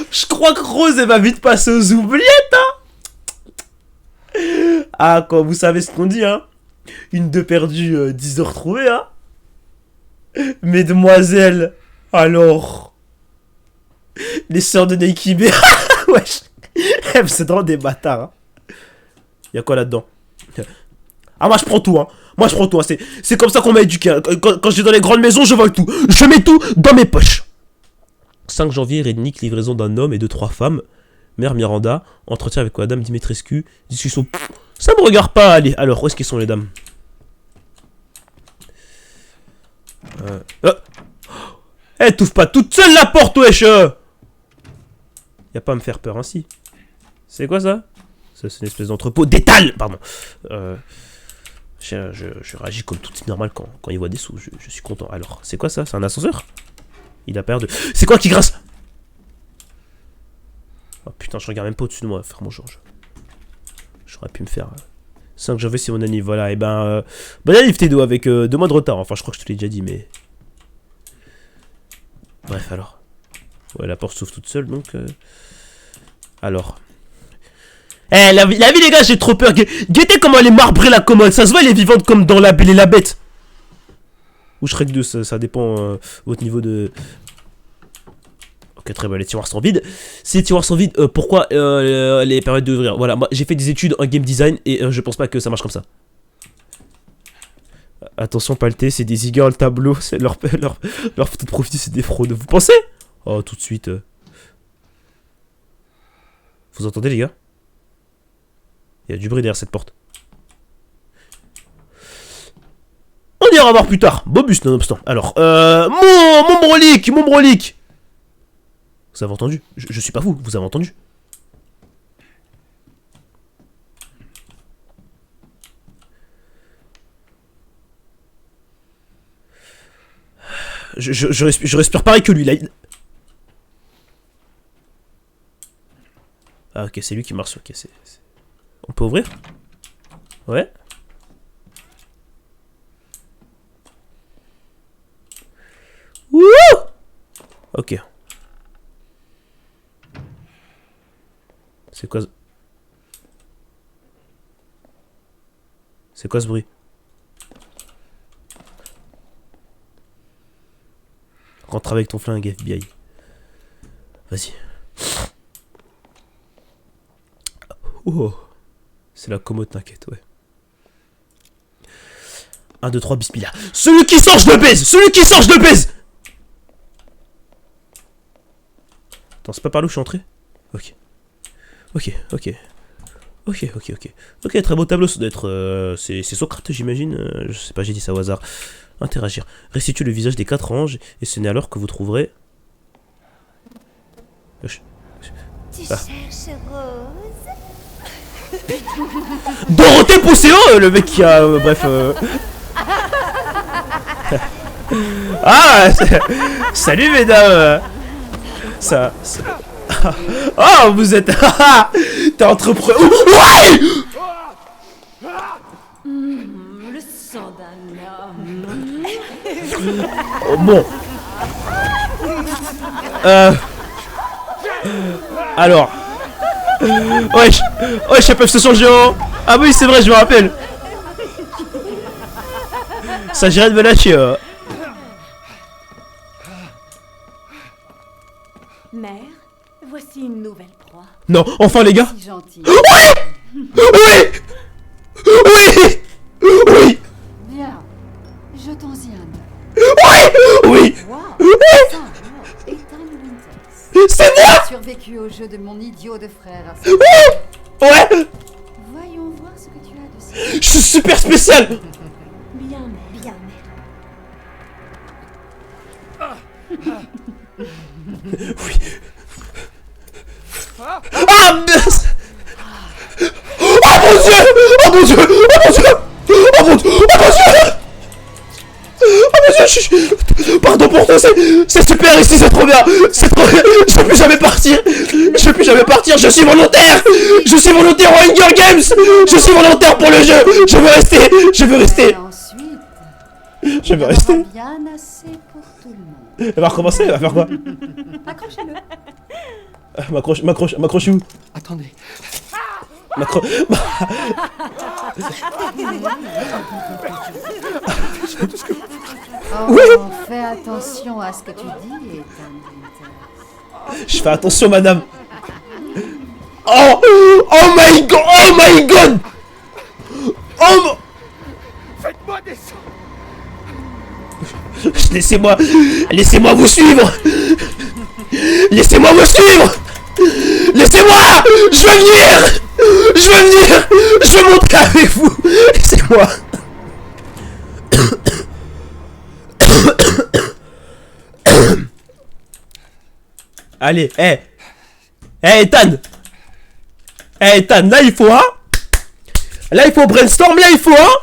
je crois que Rose elle va vite passer aux oubliettes, hein. Ah, quoi, vous savez ce qu'on dit, hein. Une de perdue, 10 de retrouvée, hein. Mesdemoiselles, alors, les sœurs de Neikibé, wesh, c'est vraiment des bâtards, hein. Y'a quoi là-dedans? Ah, moi je prends tout, hein. Moi je prends tout, hein. C'est comme ça qu'on m'a éduqué, hein. Quand j'étais dans les grandes maisons, je vole tout. Je mets tout dans mes poches. 5 janvier, Rednick, livraison d'un homme et de 3 femmes. Mère Miranda, entretien avec Madame Dimitrescu. Discussion. Ça me regarde pas, allez. Alors, où est-ce qu'elles sont les dames? Eh, t'ouvres pas toute seule la porte, wesh. Y'a pas à me faire peur ainsi. C'est quoi ça? Ça, c'est une espèce d'entrepôt d'étal, pardon. Je réagis comme tout type normal quand il voit des sous. Je suis content. Alors, c'est quoi ça? C'est un ascenseur? Il a peur de... C'est quoi qui grince? Oh putain, je regarde même pas au-dessus de moi, frère mon Georges. J'aurais pu me faire... 5 janvier, c'est mon anniv, voilà. Et ben... Bonne anniv, Tedo, avec 2 mois de retard. Enfin, je crois que je te l'ai déjà dit, mais... Bref, alors. Ouais, la porte s'ouvre toute seule, donc... Alors... Eh, la vie, les gars, j'ai trop peur. Guettez comment elle est marbrée, la commode. Ça se voit, elle est vivante comme dans La Belle et la Bête. Ou Shrek 2, ça dépend votre niveau de... Ok, très bien, les tiroirs sont vides. Si les tiroirs sont vides, pourquoi les permettre d'ouvrir? Voilà, moi j'ai fait des études en game design et je pense pas que ça marche comme ça. Attention, Palté, c'est des ziggers le tableau. Leur photo de profil, c'est des fraudes. Vous pensez? Oh, tout de suite. Vous entendez, les gars? Il y a du bruit derrière cette porte. On ira voir plus tard. Bobus, nonobstant. Alors, mon brolique. Vous avez entendu? Je suis pas fou, vous avez entendu? Je respire pareil que lui, là. Ah ok, c'est lui qui marche. Ok, on peut ouvrir? Ouais. Wouh! Ok. C'est quoi ce... C'est quoi ce bruit? Rentre avec ton flingue, FBI. Vas-y. Oh. C'est la commode, t'inquiète, ouais. 1, 2, 3, bismillah. Celui qui sort, je le baise! Celui qui sort, je le baise! Attends, c'est pas par là où je suis entré? Ok. Ok, ok. Ok, ok, ok. Ok, très beau tableau, ça doit être... c'est Socrate, j'imagine. Je sais pas, j'ai dit ça au hasard. Interagir. Restitue le visage des 4 anges, et ce n'est alors que vous trouverez... Tu cherches Rose? Dorothée Pousséo, le mec qui a... bref... Ah, salut mesdames. Ça... Oh, vous êtes... T'es entrepreneur... Ouais. Le sang d'un homme. Oh, bon. Alors... Wesh, wesh, chef station géant. Ah oui, c'est vrai, je me rappelle. S'agirait de me lâcher. Mère, voici une nouvelle proie. Non, enfin les gars. Si gentil. Oui. Oui. Oui. Bien. Jetons-y un œil. Oui. Oui. Wow. Ça, Ethan Winters. C'est moi. Survécu au jeu de mon idiot de frère. Ouais. Voyons voir ce que tu as de si... Je suis super spécial. Bien, mère. Bien, mère. Oui. Ah mince. Oh mon dieu. Oh mon dieu. Oh mon dieu. Oh mon dieu. Oh mon dieu. Oh mon dieu. Pardon pour toi, c'est super ici, c'est trop bien. C'est trop bien. Je veux plus jamais partir. Je veux plus jamais partir. Je suis volontaire. Je suis volontaire au Hunger Games. Je suis volontaire pour le jeu. Je veux rester. Je veux rester. Ensuite, Je veux rester. bien assez pour tout le monde. Elle va recommencer, elle va faire quoi? Accrochez-le. M'accroche où? Attendez. Oh, fais attention à ce que tu dis, Ethan Winters. Je fais attention, madame. Oh! Oh my god! Oh my god! Oh! Faites-moi descendre. Laissez-moi vous suivre. Laissez-moi vous suivre. Laissez-moi. Je veux venir. Je veux venir. Je veux monter avec vous. Laissez-moi. Allez, Ethan. Ethan, là il faut, hein. Là il faut brainstorm, là il faut, hein.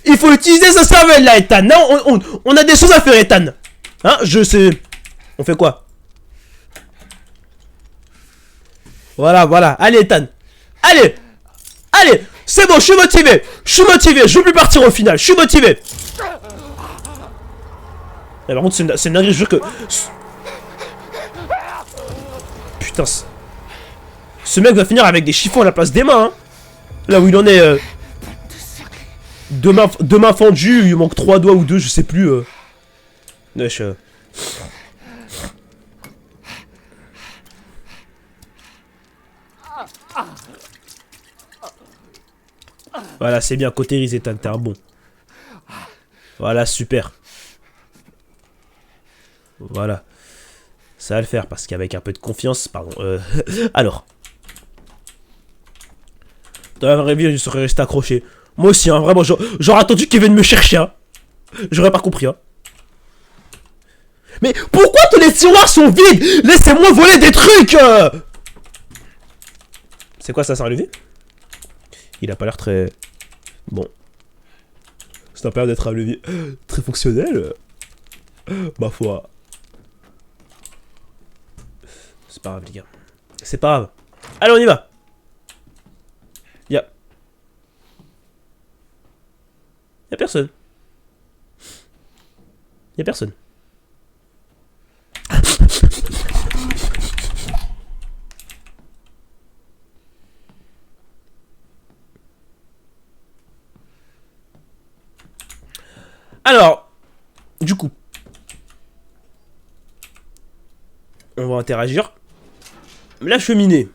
Il faut utiliser sa cervelle là, Ethan. Non, on a des choses à faire, Ethan. Hein, je sais. On fait quoi? Voilà, voilà. Allez, Ethan. Allez. Allez. C'est bon, je suis motivé. Je suis motivé. Je veux plus partir au final. Je suis motivé. Mais par contre, c'est une dinguerie, je jure que... Putain. Ce mec va finir avec des chiffons à la place des mains, hein. Là où il en est... Deux mains fendues, il manque 3 doigts ou 2, je sais plus. Wesh. Voilà, c'est bien, cautérise, Ethan, t'es un bon. Voilà, super. Voilà. Ça va le faire, parce qu'avec un peu de confiance, pardon. Alors. Dans la vraie vie, je serais resté accroché. Moi aussi, hein, vraiment, j'aurais attendu qu'il vienne me chercher, hein. J'aurais pas compris, hein. Mais pourquoi tous les tiroirs sont vides? Laissez-moi voler des trucs. C'est quoi ça, c'est un levier? Il a pas l'air très... Bon. Ça a pas l'air d'être un levier très fonctionnel. Ma foi. C'est pas grave, les gars. C'est pas grave. Allez, on y va. Y'a personne. Y'a personne. Alors, du coup, on va interagir. La cheminée.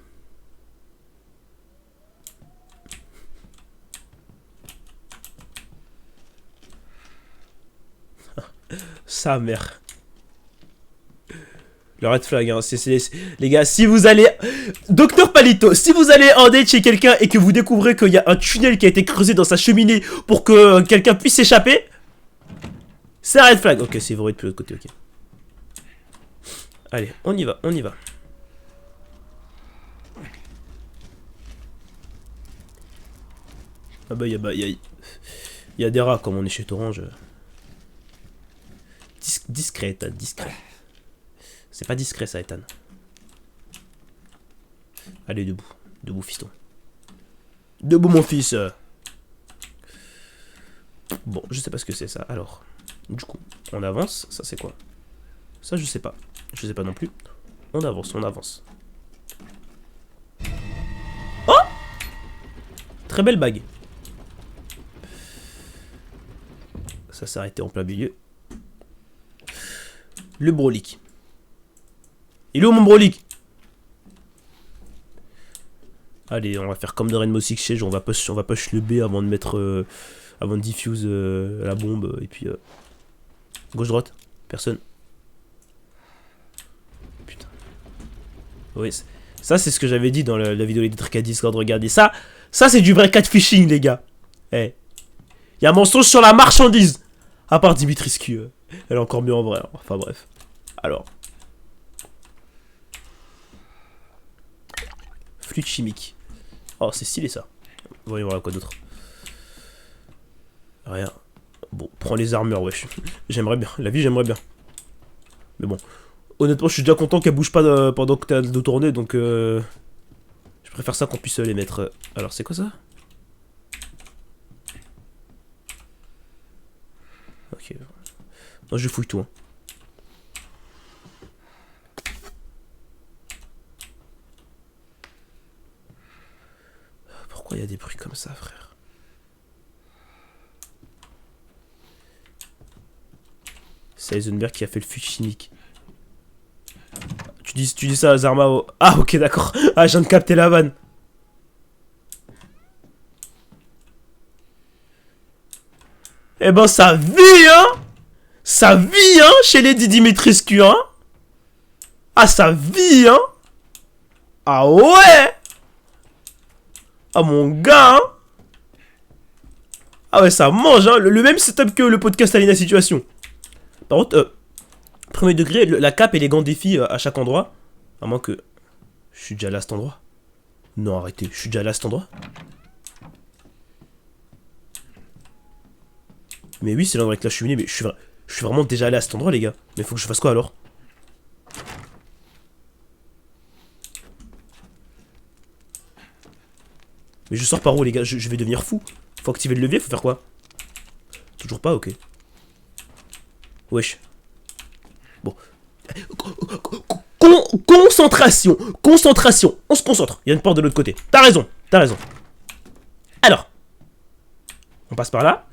Sa mère. Le red flag, hein. Les gars, si vous allez... Docteur Palito, si vous allez en date chez quelqu'un et que vous découvrez qu'il y a un tunnel qui a été creusé dans sa cheminée pour que quelqu'un puisse s'échapper, c'est un red flag. Ok, c'est vrai de l'autre côté, ok. Allez, on y va, on y va. Ah bah, y a des rats comme on est chez Torange. Discret, Ethan, discret. C'est pas discret ça, Ethan. Allez, debout. Debout, fiston. Debout, mon fils. Bon, je sais pas ce que c'est ça. Alors, du coup, on avance. Ça, c'est quoi? Ça, je sais pas. Je sais pas non plus. On avance, on avance. Oh! Très belle bague. Ça s'est arrêté en plein milieu. Le brolic. Il est où mon brolic? Allez, on va faire comme dans Rainbow Six Siege. On va push le B avant de mettre... avant de diffuse la bombe. Et puis... gauche-droite. Personne. Putain. Oui, ça c'est ce que j'avais dit dans la vidéo des trucs à Discord. Regardez ça. Ça c'est du vrai catfishing, les gars. Eh. Hey. Il y a un mensonge sur la marchandise. À part Dimitrescu. Elle est encore mieux en vrai. Hein. Enfin bref. Alors. Fluide chimique. Oh, c'est stylé ça. Voyons voir quoi d'autre. Rien. Bon, prends les armures, wesh. J'aimerais bien. La vie, j'aimerais bien. Mais bon. Honnêtement, je suis déjà content qu'elle bouge pas pendant que t'as de tourner, donc je préfère ça qu'on puisse les mettre. Alors, c'est quoi ça? Ok. Non, je fouille tout. Hein. Pourquoi il y a des bruits comme ça, frère? C'est Heisenberg qui a fait le fut chimique. Tu dis ça à Zarmao. Ah, ok, d'accord. Ah, je viens de capter la vanne. Eh ben, ça vit, hein. Ça vit, hein, chez les Dimitrescu, hein. Ah, ça vit, hein. Ah ouais. Ah, mon gars, hein. Ah ouais, ça mange, hein. Le même setup que le podcast Alina Situation. Par contre, premier degré, la cape et les gants des filles à chaque endroit. À moins que... Je suis déjà là à cet endroit. Non, arrêtez, je suis déjà là à cet endroit. Mais oui, c'est l'endroit avec la cheminée, mais je suis vraiment déjà allé à cet endroit, les gars. Mais faut que je fasse quoi, alors? Mais je sors par où, les gars? Je vais devenir fou. Faut activer le levier, faut faire quoi? Toujours pas, ok. Wesh. Bon. Concentration. Concentration. On se concentre. Il y a une porte de l'autre côté. T'as raison. T'as raison. Alors. On passe par là.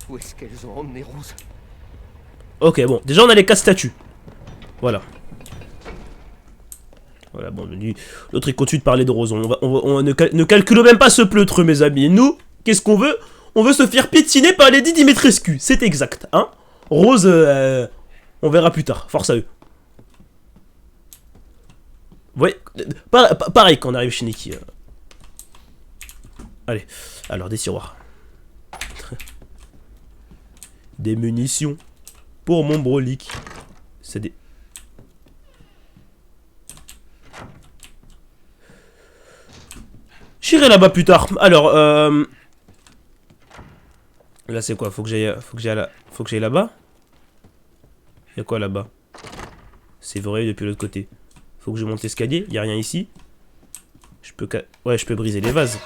Où est-ce qu'elles ont emmené Rose? Ok, bon. Déjà, on a les 4 statues. Voilà. Voilà, bon, l'autre il continue de parler de Rose. On ne calcule même pas ce pleutre, mes amis. Nous, qu'est-ce qu'on veut? On veut se faire piétiner par les Dimitrescu. C'est exact, hein. Rose, on verra plus tard. Force à eux. Ouais, pareil quand on arrive chez Nikki. Allez, alors des tiroirs. Des munitions pour mon brolic. C'est des... J'irai là-bas plus tard. Alors, Là c'est quoi? Faut que j'aille là-bas. Y'a quoi là-bas? C'est vrai depuis l'autre côté. Faut que je monte l'escalier. Y'a rien ici. Je peux briser les vases.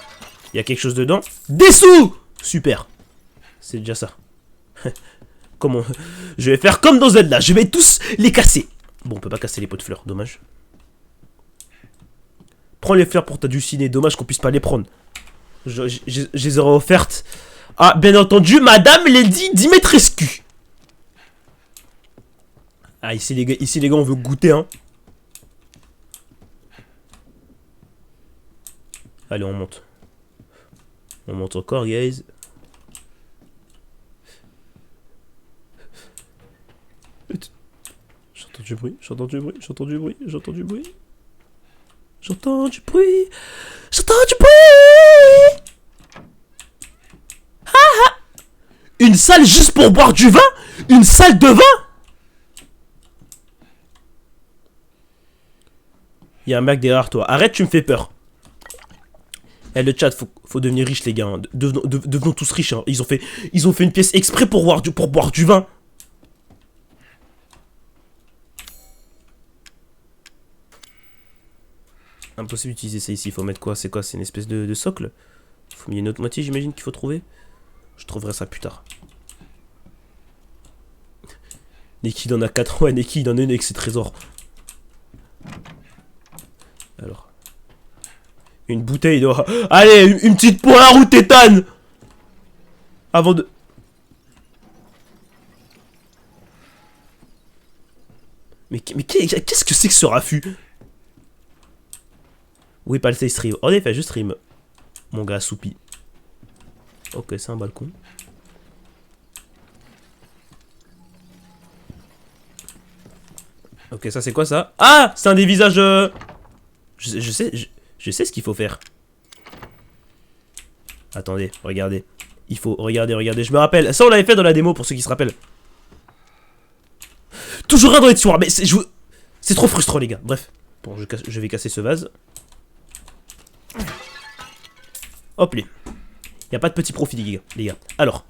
Y'a quelque chose dedans. Des sous! Super. C'est déjà ça. Comment? Je vais faire comme dans Zelda. Je vais tous les casser. Bon, on peut pas casser les pots de fleurs. Dommage. Prends les fleurs pour t'adouciner. Dommage qu'on puisse pas les prendre. Je les aurais offertes. Ah, bien entendu, Madame Lady Dimitrescu. Ah, ici les gars, on veut goûter, hein. Allez, on monte. On monte encore, guys. J'entends du bruit, j'entends du bruit, j'entends du bruit, j'entends du bruit. J'entends du bruit. J'entends du bruit. Ah ah. Une salle juste pour boire du vin? Une salle de vin? Il y a un mec derrière toi. Arrête, tu me fais peur. Eh, le chat, faut devenir riche, les gars. Hein. Devenons tous riches. Hein. Ils ont fait une pièce exprès pour boire du vin. Impossible d'utiliser ça ici. Faut mettre quoi? C'est quoi? C'est une espèce de socle? Faut mettre une autre moitié, j'imagine, qu'il faut trouver. Je trouverai ça plus tard. Neki il en a 4. Ouais, Neki il en a une avec ses trésors. Alors. Une bouteille de... Allez, une petite poire ou tétane. Avant de... Mais qu'est-ce que c'est que ce raffut? Oui, pas le say stream. En effet, je stream. Mon gars assoupi. Ok, c'est un balcon. Ok, ça c'est quoi ça? Ah, c'est un des visages... Je sais ce qu'il faut faire. Attendez, regardez. Il faut... Regardez. Je me rappelle. Ça, on l'avait fait dans la démo pour ceux qui se rappellent. Toujours rien dans les tiroirs. Mais c'est trop frustrant, les gars. Bref. Bon, je vais casser ce vase. Hop, les. Y a pas de petit profit, les gars. Alors.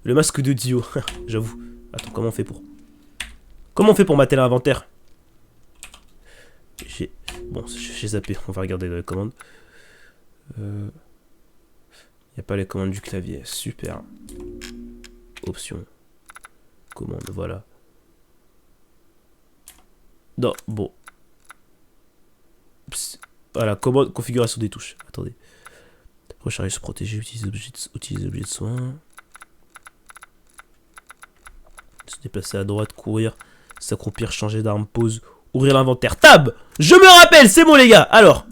Le masque de Dio. J'avoue. Attends, comment on fait pour mater l'inventaire? Bon, j'ai zappé. On va regarder dans les commandes. Y a pas les commandes du clavier. Super. Options. Commande, voilà. Non, bon. Psst. Voilà, commande, configuration des touches. Attendez. Recharger, se protéger, utiliser objets de soin. Se déplacer à droite, courir, s'accroupir, changer d'arme, pause, ouvrir l'inventaire. Tab! Je me rappelle, c'est bon les gars. Alors.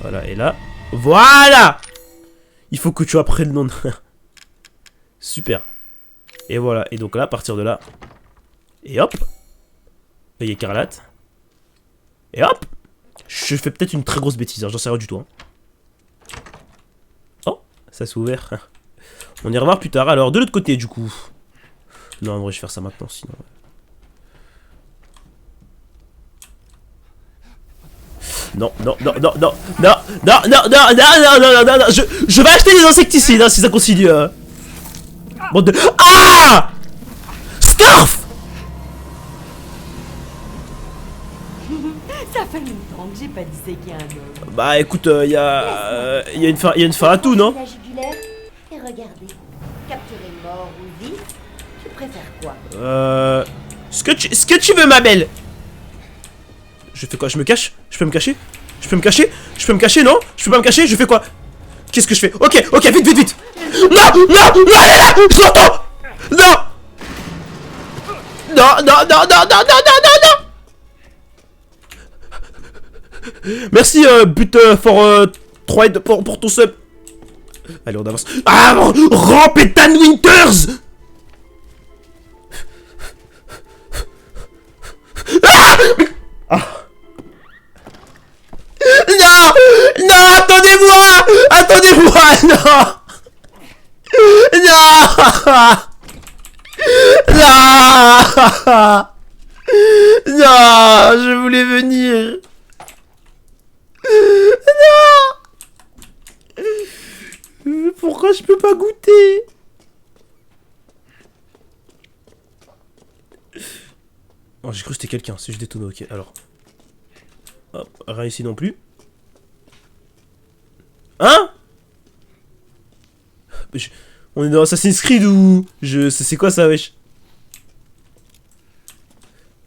Voilà, et là. Voilà! Il faut que tu apprennes le nom de... Super. Et voilà, et donc là, à partir de là. Et hop. Œil écarlate. Et hop. Je fais peut-être une très grosse bêtise, hein, j'en sais rien du tout. Hein. Oh, ça s'est ouvert. On y remarque plus tard. Alors, de l'autre côté, du coup. Non, en vrai, je vais faire ça maintenant, sinon. Non. Je vais acheter des insecticides, hein, si ça continue. Bande de... Ah! Scarf! Ça fait longtemps que j'ai pas disséqué un homme. Bah écoute, il y a une fin à tout, non? La jugulaire et regardez. Capturer mort ou vif, tu préfères quoi? Ce que tu veux, ma belle. Je fais quoi? Je me cache? Je peux me cacher? Je peux me cacher, non? Je peux pas me cacher? Je fais quoi? Qu'est-ce que je fais? Ok, vite! Non, elle est là! Je l'entends! Non! Merci, but for 3 pour ton sub. Allez, on avance. Ah! Rampe et Tan Winters! Ah! Non, attendez-moi, non. Non, je voulais venir. pourquoi je peux pas goûter? Oh, j'ai cru que c'était quelqu'un, c'est juste des tonneaux, ok, alors. Hop, rien ici non plus. Hein? On est dans Assassin's Creed ou... C'est quoi ça, wesh?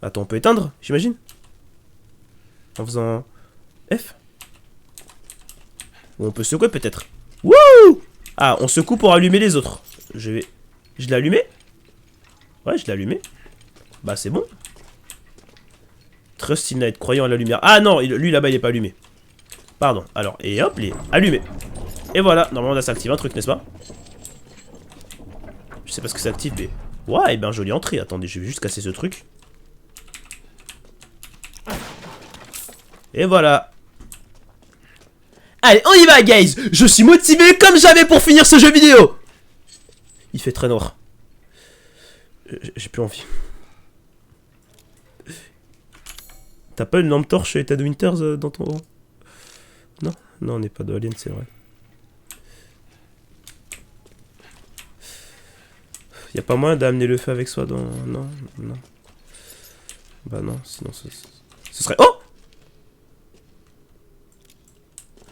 Attends, on peut éteindre, j'imagine? En faisant... F? Ou on peut secouer peut-être. Wouh! Ah, on secoue pour allumer les autres. Je l'ai allumé? Ouais, je l'ai allumé. Bah, c'est bon. Trust in Night, croyant à la lumière. Ah non, lui là-bas, il est pas allumé. Pardon. Alors, et hop, il est allumé. Et voilà, normalement, là, ça active un truc, n'est-ce pas? Je sais pas ce que ça active, mais... Ouais, et ben, jolie entrée. Attendez, je vais juste casser ce truc. Et voilà. Allez, on y va, guys. Je suis motivé comme jamais pour finir ce jeu vidéo. Il fait très noir. J'ai plus envie. T'as pas une lampe torche et Ted Winters dans ton... Non, non, on n'est pas de Alien, c'est vrai. Y'a pas moyen d'amener le feu avec soi dans... Non, non. Bah non, sinon ce serait... Oh!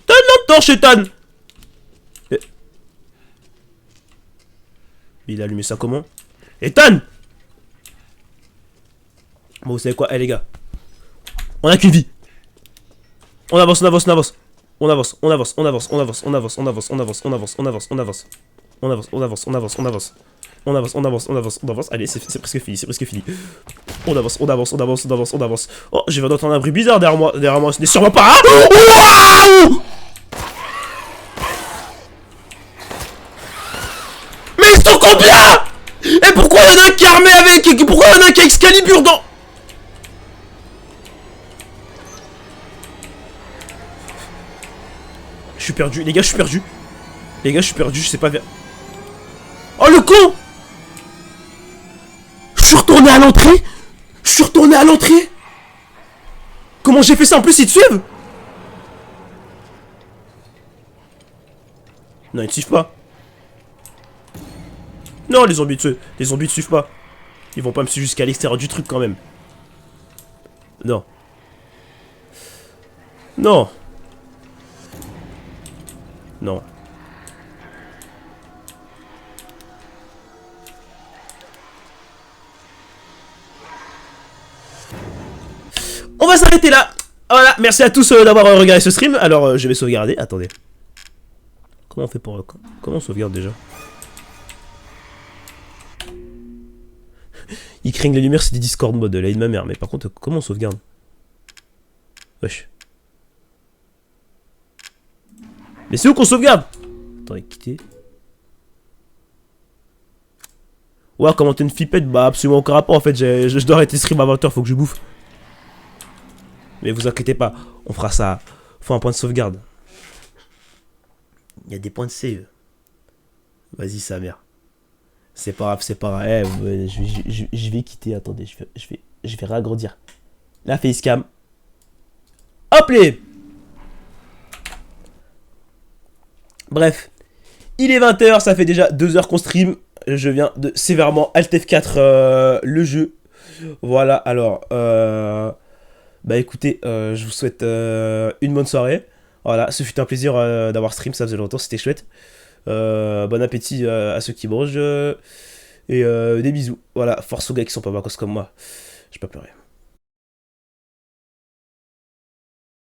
T'as une lampe torche, Ethan! Il a allumé ça comment? Ethan! Bon, vous savez quoi? Eh les gars. On a qu'une vie. On avance, on avance, on avance. On avance, on avance, on avance, on avance, on avance, on avance, on avance, on avance, on avance, on avance. On avance, on avance, on avance, on avance. On avance, on avance, on avance, on avance. Allez, c'est presque fini, c'est presque fini. On avance, on avance, on avance, on avance, on avance. Oh, j'ai viens d'entendre un bruit bizarre derrière moi. Derrière moi, ce n'est sûrement pas... Waouh! Mais ils sont combien? Et pourquoi il y en a un qui est armé avec... Pourquoi il y en a un qui a Excalibur dans... Je suis perdu, les gars, je suis perdu. Les gars, je suis perdu, je sais pas vers... Oh, le con! Je suis retourné à l'entrée. Je suis retourné à l'entrée. Comment j'ai fait ça? En plus, ils te suivent? Non, ils te suivent pas. Non, les zombies te suivent pas. Ils vont pas me suivre jusqu'à l'extérieur du truc quand même. Non. Non. Non. On va s'arrêter là. Voilà, merci à tous d'avoir regardé ce stream. Alors, je vais sauvegarder. Attendez. Comment on fait pour... Comment on sauvegarde déjà? Il craignent les lumières, c'est des Discord mode, là, de ma mère. Mais par contre, comment on sauvegarde? Wesh. Mais c'est où qu'on sauvegarde? Attendez, quitter. Ouais, commenter une flippette, bah absolument aucun rapport en fait. Je dois arrêter le stream à 20h, faut que je bouffe. Mais vous inquiétez pas, on fera ça. Faut un point de sauvegarde. Il y a des points de save. Vas-y, sa mère. C'est pas grave, c'est pas grave. Eh, je vais quitter, attendez, je vais réagrandir. La facecam. Hop les. Bref. Il est 20h, ça fait déjà 2 heures qu'on stream. Je viens de sévèrement Alt F4 le jeu. Voilà, alors... Bah écoutez, je vous souhaite une bonne soirée. Voilà, ce fut un plaisir d'avoir stream, ça faisait longtemps, c'était chouette. Bon appétit à ceux qui mangent. Et des bisous. Voilà, force aux gars qui sont pas bacos comme moi. Je vais pas pleurer.